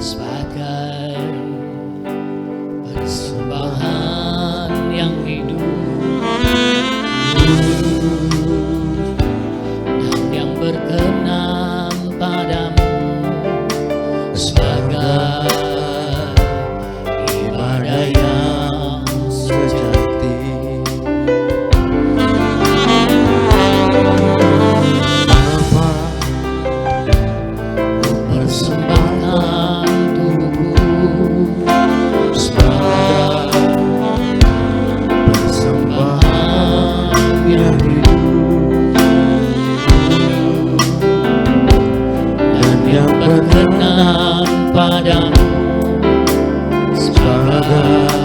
sebagai persembahan yang hidup dan yang berkenan padamu, sebagai ibadah yang sejati. Bapa, ku persembahkan tubuhku sebagai persembahan yang hidup dan yang berkenan padamu, sebagai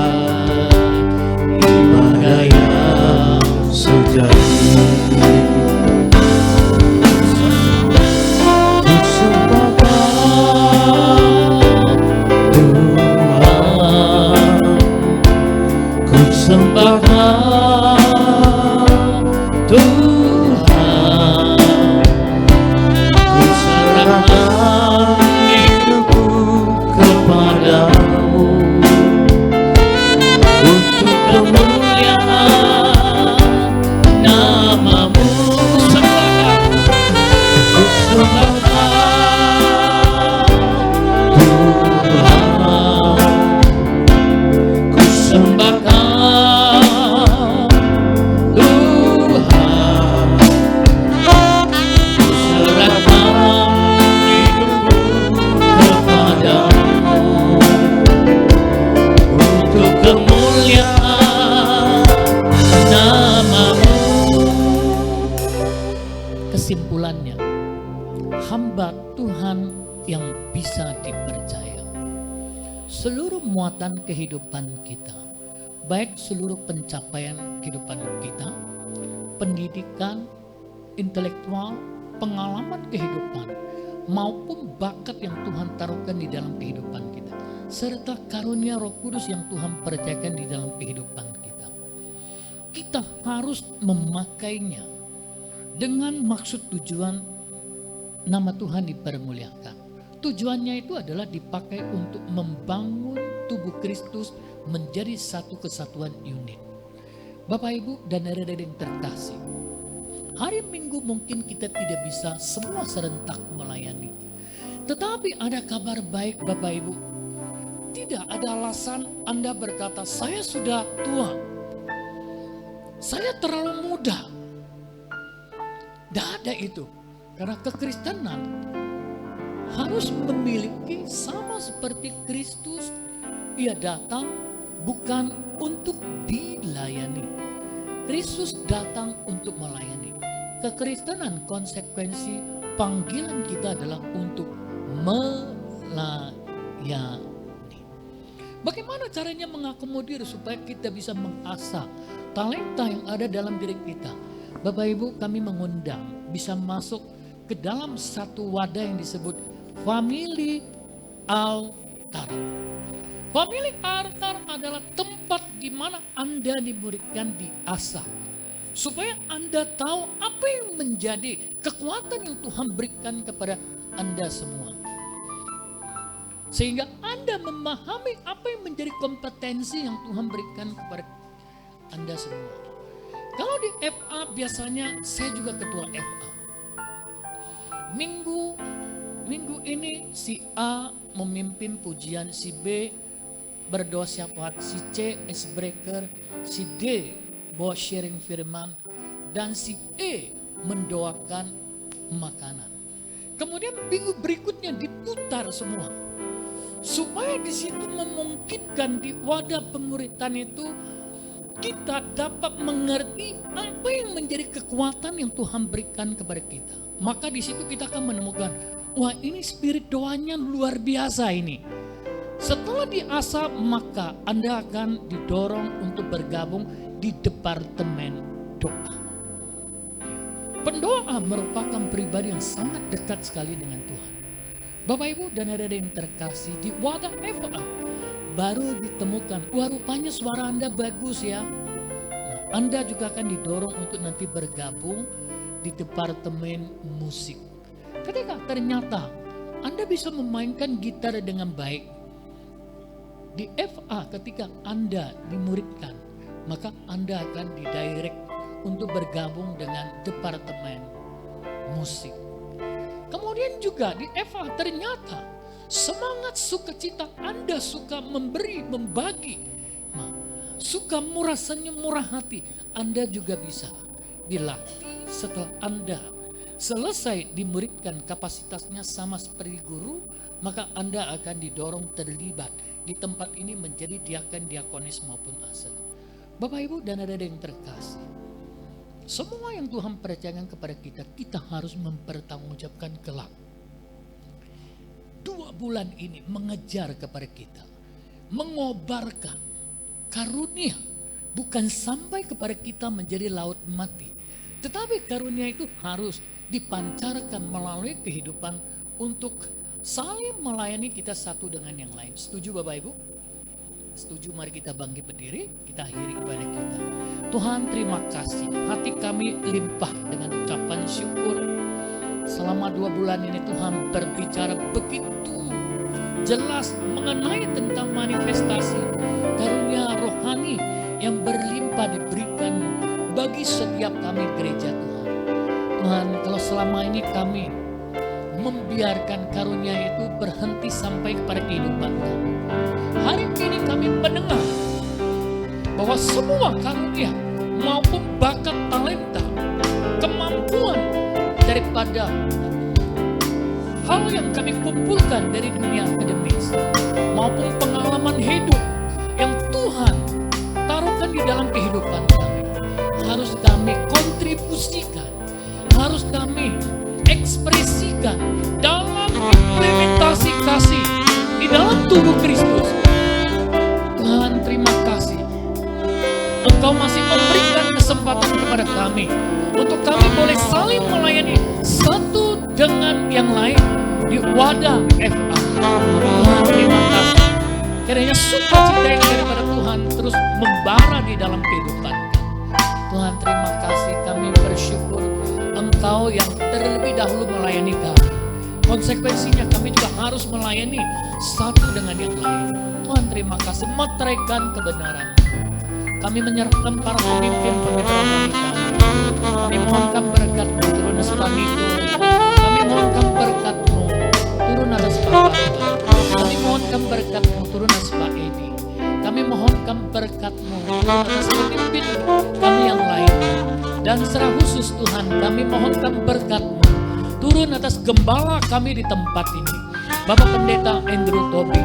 ibadah yang Sejati persembahkan Tuhan. sembahkan Tuhan, ku serahkan hidupku kepadamu untuk kemuliaan namamu. Ku sembahkan Tuhan, ku sembahkan Tuhan, ku serahkan hidupku kepadamu untuk kemuliaan namamu. Kesimpulannya, hamba Tuhan yang bisa dipercaya. Seluruh muatan kehidupan kita, baik seluruh pencapaian kehidupan kita, pendidikan, intelektual, pengalaman kehidupan, maupun bakat yang Tuhan taruhkan di dalam kehidupan kita, serta karunia Roh Kudus yang Tuhan percayakan di dalam kehidupan kita. Kita harus memakainya dengan maksud tujuan nama Tuhan dipermuliakan. Tujuannya itu adalah dipakai untuk membangun tubuh Kristus menjadi satu kesatuan unit. Bapak Ibu dan saudara yang terkasih, hari Minggu mungkin kita tidak bisa semua serentak melayani. Tetapi ada kabar baik Bapak Ibu. Tidak ada alasan Anda berkata, saya sudah tua, saya terlalu muda. Tidak ada itu. Karena kekristenan harus memiliki sama seperti Kristus. Ia datang bukan untuk dilayani. Kristus datang untuk melayani. Kekristenan konsekuensi panggilan kita adalah untuk melayani. Bagaimana caranya mengakomodir supaya kita bisa mengasah talenta yang ada dalam diri kita? Bapak Ibu, kami mengundang bisa masuk ke dalam satu wadah yang disebut Family Altar. Family Altar adalah tempat di mana Anda dimuridkan, diasah, supaya Anda tahu apa yang menjadi kekuatan yang Tuhan berikan kepada Anda semua. Sehingga Anda memahami apa yang menjadi kompetensi yang Tuhan berikan kepada Anda semua. Kalau di FA biasanya saya juga ketua FA. Minggu ini si A memimpin pujian, si B berdoa syafaat, si C icebreaker, si D bawa sharing firman, dan si E mendoakan makanan. Kemudian minggu berikutnya diputar semua. Supaya di situ memungkinkan di wadah pemuritan itu kita dapat mengerti apa yang menjadi kekuatan yang Tuhan berikan kepada kita. Maka di situ kita akan menemukan, wah ini spirit doanya luar biasa ini. Setelah diasah, maka Anda akan didorong untuk bergabung di departemen doa. Pendoa merupakan pribadi yang sangat dekat sekali dengan Tuhan. Bapak Ibu dan saudara yang terkasih, di wadah FA baru ditemukan, wah rupanya suara Anda bagus ya. Nah, Anda juga akan didorong untuk nanti bergabung di departemen musik. Ketika ternyata Anda bisa memainkan gitar dengan baik, di FA ketika Anda dimuridkan, maka Anda akan didirect untuk bergabung dengan departemen musik. Kemudian juga di FA ternyata semangat sukacita Anda, suka memberi, membagi, suka murah senyum, murah hati, Anda juga bisa dilatih. Setelah Anda selesai dimuridkan, kapasitasnya sama seperti guru, maka Anda akan didorong terlibat di tempat ini menjadi diaken, diakonis maupun asal. Bapak Ibu dan saudara yang terkasih, semua yang Tuhan percayakan kepada kita, kita harus mempertanggungjawabkan kelak. 2 bulan ini mengejar kepada kita, mengobarkan karunia, bukan sampai kepada kita menjadi laut mati, tetapi karunia itu harus dipancarkan melalui kehidupan untuk saling melayani kita satu dengan yang lain. Setuju Bapak Ibu? Setuju, mari kita bangkit berdiri, kita akhiri ibadah kita. Tuhan terima kasih, hati kami limpah dengan ucapan syukur. Selama 2 bulan ini Tuhan berbicara begitu jelas mengenai tentang manifestasi karunia rohani yang berlimpah diberikan bagi setiap kami gereja Tuhan. Tuhan, kalau selama ini kami membiarkan karunia itu berhenti sampai kepada kehidupan kami, hari ini kami mendengar bahwa semua karunia maupun bakat, talenta, kemampuan daripada hal yang kami kumpulkan dari dunia akademis maupun pengalaman hidup yang Tuhan taruhkan di dalam kehidupan kami, harus kami kontribusikan, harus kami ekspresikan dalam implementasi kasih di dalam tubuh Kristus. Tuhan terima kasih, Engkau masih memberikan kesempatan kepada kami untuk kami boleh saling melayani satu dengan yang lain di wadah FA. Tuhan terima kasih, kiranya sukacita yang daripada Tuhan terus membara di dalam kehidupan kami. Tuhan terima kasih, kami bersyukur Engkau yang terlebih dahulu melayani kami. Konsekuensinya kami juga harus melayani satu dengan yang lain. Tuhan terima kasih, meteraikan kebenaran. Kami menyerahkan para pemimpin rohani kami. Kami mohonkan berkat-Mu turun atas Pak Niko. Kami mohonkan berkat-Mu turun atas Pak Bambang. Kami mohonkan berkat-Mu turun atas Pak Edi. Kami mohonkan berkat-Mu turun atas pemimpin kami yang lain. Dan secara khusus Tuhan, kami mohonkan berkat-Mu turun atas gembala kami di tempat ini, Bapak Pendeta Andrew Tobing.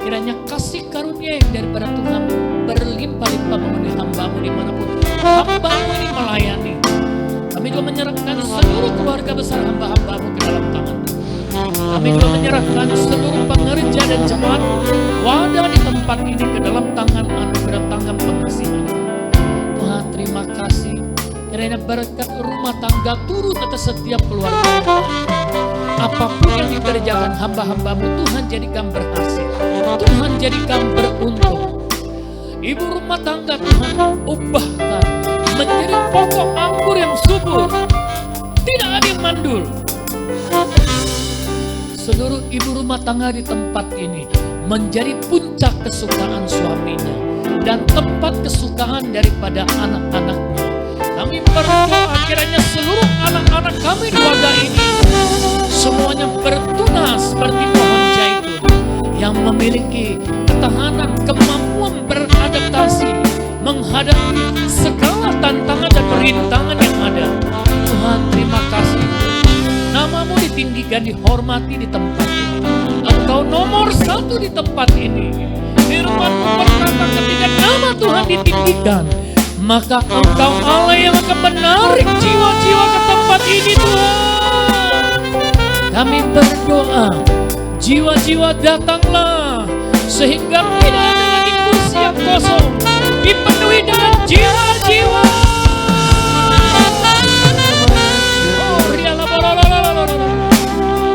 Kiranya kasih karunia yang daripada Tuhan berlimpah-limpah memenuhi hamba-Mu dimanapun hamba-Mu ini melayani. Kami juga menyerahkan seluruh keluarga besar hamba-hamba-Mu ke dalam tangan. Kami juga menyerahkan seluruh pengerja dan jemaat wadah di tempat ini ke dalam tangan anugerah tangan pengasihan. Tuhan terima kasih, kiranya berkat rumah tangga turun atas setiap keluarga. Apapun yang dikerjakan hamba-hamba-Mu, Tuhan jadikan berhasil, Tuhan jadikan beruntung. Ibu rumah tangga Tuhan ubahkan menjadi pokok anggur yang subur, tidak ada yang mandul. Seluruh ibu rumah tangga di tempat ini menjadi puncak kesukaan suaminya dan tempat kesukaan daripada anak-anaknya. Kami berdoa kiranya seluruh anak-anak kami di wadah ini semuanya bertunas seperti pohon zaitun yang memiliki ketahanan, kemampuan beradaptasi menghadapi segala tantangan dan rintangan yang ada. Tuhan terima kasih, nama-Mu ditinggikan, dihormati di tempat ini. Engkau nomor 1 di tempat ini. Firman-Mu berkata ketika nama Tuhan ditinggikan, maka Engkau Allah yang akan menarik jiwa-jiwa ke tempat ini Tuhan. Kami berdoa, jiwa-jiwa datanglah sehingga tidak ada lagi kursi yang kosong, dipenuhi dengan jiwa-jiwa.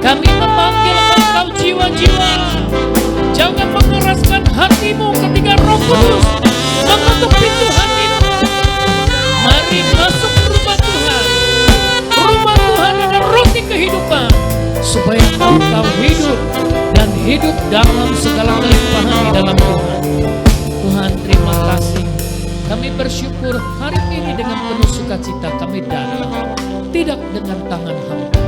Kami memanggil Engkau jiwa-jiwa, jangan mengeraskan hatimu ketika Roh Kudus mengetuk pintu hatimu. Mari masuk ke rumah Tuhan. Rumah Tuhan adalah roti kehidupan, supaya engkau hidup dan hidup dalam segala kelimpahan di dalam Tuhan. Tuhan terima kasih. Kami bersyukur hari ini dengan penuh sukacita kami datang, tidak dengan tangan hampa.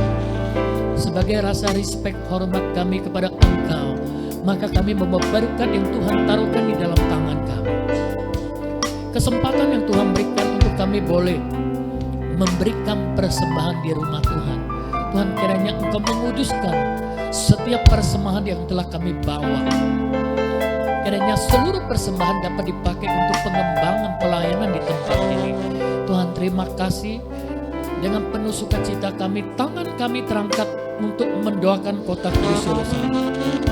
Sebagai rasa respect hormat kami kepada Engkau, maka kami membawa berkat yang Tuhan taruhkan di dalam tangan kami. Kesempatan yang Tuhan berikan untuk kami boleh memberikan persembahan di rumah Tuhan. Tuhan kiranya Engkau menguduskan setiap persembahan yang telah kami bawa. Kiranya seluruh persembahan dapat dipakai untuk pengembangan pelayanan di tempat ini. Tuhan terima kasih. Dengan penuh sukacita kami, tangan kami terangkat untuk mendoakan kota kudus Yerusalem.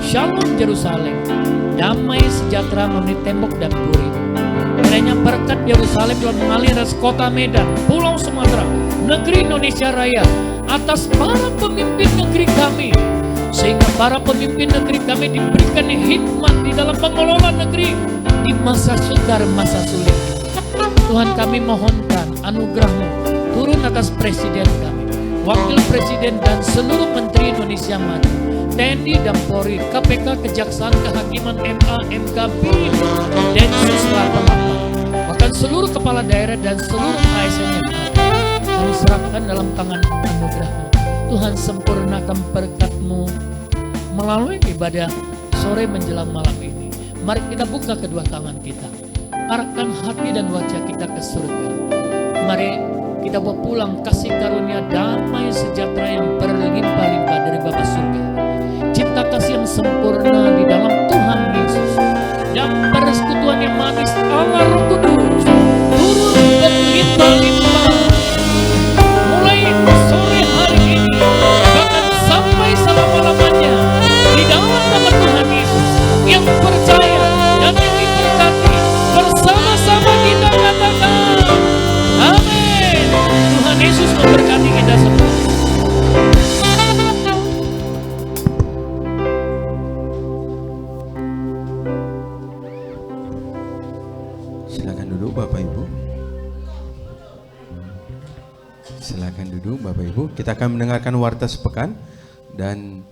Shalom Yerusalem, damai sejahtera memenuhi tembok dan duri. Kiranya berkat Yerusalem Tuhan mengalir atas kota Medan, Pulau Sumatera, negeri Indonesia Raya, atas para pemimpin negeri kami, sehingga para pemimpin negeri kami diberikan hikmat di dalam mengelola negeri di masa sukar, masa sulit. Tuhan, kami mohonkan anugerah-Mu turun atas presiden kami, wakil presiden dan seluruh menteri Indonesia Maju, TNI dan Polri, KPK, Kejaksaan, Kehakiman, MA, MK, BIN, Densus 88, bahkan seluruh kepala daerah dan seluruh ASN yang ada. Kami serahkan dalam tangan anugerah-Mu. Tuhan, sempurnakan berkat-Mu melalui ibadah sore menjelang malam ini. Mari kita buka kedua tangan kita, arahkan hati dan wajah kita ke surga. Mari kita bawa pulang kasih karunia damai sejahtera yang berlimpah-limpah dari Bapa surga. Cinta kasih yang sempurna di dalam Tuhan Yesus dan persekutuan yang manis Allah Roh Kudus turun berlimpah-limpah mulai sore hari ini bahkan sampai selama-lamanya di dalam nama Tuhan Yesus. Yang percaya dan yang diberkati bersama-sama kita katakan amin. Tuhan Yesus memberkati kita semua. Silakan duduk Bapak Ibu. Silakan duduk Bapak Ibu. Kita akan mendengarkan warta sepekan dan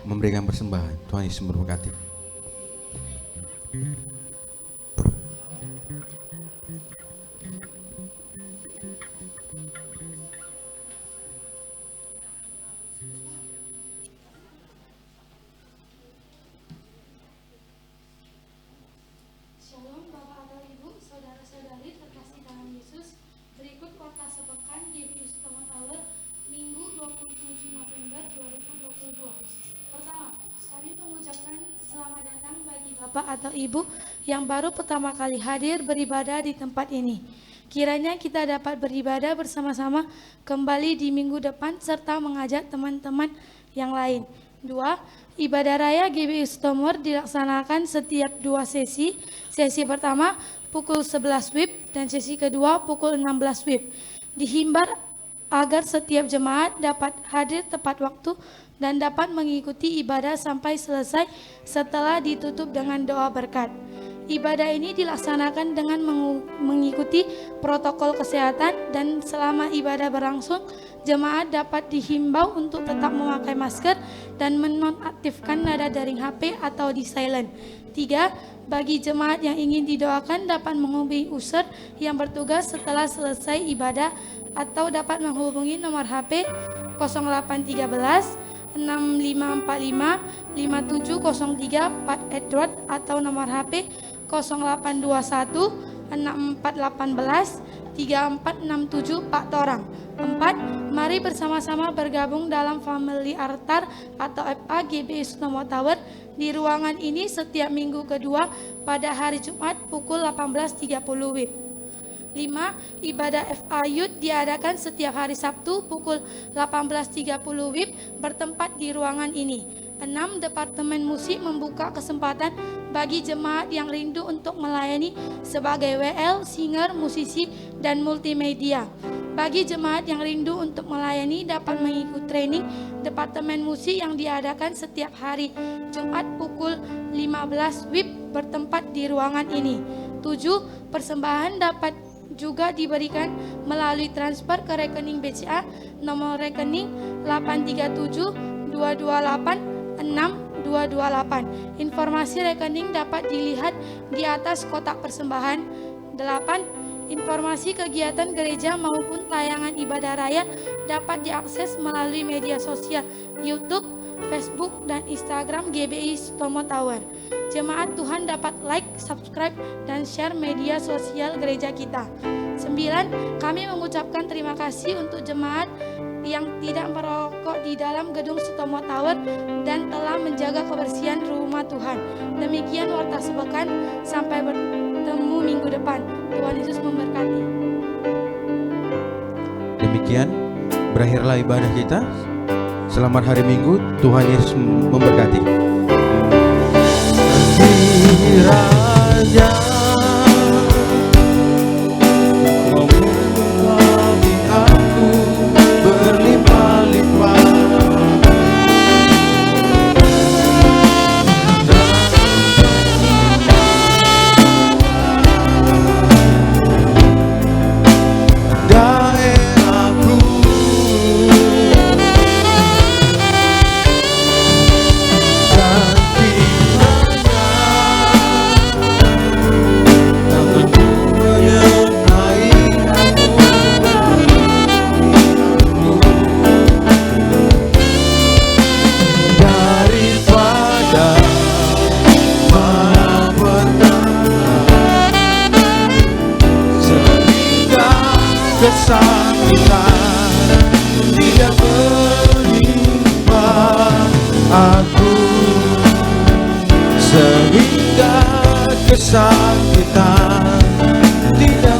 memberikan persembahan. Tuhan Yesus memberkati. Shalom Bapak atau Ibu, saudara-saudari terkasih dalam Yesus. Berikut warta sepekan GBI Utomo Tower Minggu 27 November 2022. Pertama, kami mengucapkan selamat datang bagi Bapak atau Ibu yang baru pertama kali hadir beribadah di tempat ini. Kiranya kita dapat beribadah bersama-sama kembali di minggu depan serta mengajak teman-teman yang lain. 2. Ibadah Raya GBI Utomo dilaksanakan setiap 2 sesi. Sesi pertama pukul 11 WIB dan sesi kedua pukul 16 WIB. Dihimbau agar setiap jemaat dapat hadir tepat waktu dan dapat mengikuti ibadah sampai selesai setelah ditutup dengan doa berkat. Ibadah ini dilaksanakan dengan mengikuti protokol kesehatan dan selama ibadah berlangsung, jemaat dapat dihimbau untuk tetap memakai masker dan menonaktifkan nada daring HP atau di silent. 3. Bagi jemaat yang ingin didoakan dapat menghubungi usher yang bertugas setelah selesai ibadah atau dapat menghubungi nomor HP 0813 6545 5703 Pak Edward atau nomor HP 0821 6418 3467 Pak Torang. 4. Mari bersama-sama bergabung dalam Family Altar atau FA GBI Utomo Tower di ruangan ini setiap minggu kedua pada hari Jumat pukul 18.30 WIB. 5. Ibadah FA Youth diadakan setiap hari Sabtu pukul 18.30 WIB bertempat di ruangan ini. 6. Departemen Musik membuka kesempatan bagi jemaat yang rindu untuk melayani sebagai WL, singer, musisi, dan multimedia. Bagi jemaat yang rindu untuk melayani dapat mengikuti training Departemen Musik yang diadakan setiap hari Jumat pukul 15 WIB bertempat di ruangan ini. 7. Persembahan dapat juga diberikan melalui transfer ke rekening BCA nomor rekening 837 228 6228. Informasi rekening dapat dilihat di atas kotak persembahan. 8. Informasi kegiatan gereja maupun tayangan ibadah raya dapat diakses melalui media sosial YouTube, Facebook, dan Instagram GBI Utomo Tower. Jemaat Tuhan dapat like, subscribe, dan share media sosial gereja kita. 9. Kami mengucapkan terima kasih untuk jemaat yang tidak merokok di dalam gedung Utomo Tower dan telah menjaga kebersihan rumah Tuhan. Demikian warta sepekan, sampai bertemu minggu depan. Tuhan Yesus memberkati. Demikian berakhirlah ibadah kita. Selamat hari Minggu, Tuhan Yesus memberkati. Raja memberkati aku berlimpah-limpah. kesakitan, tidak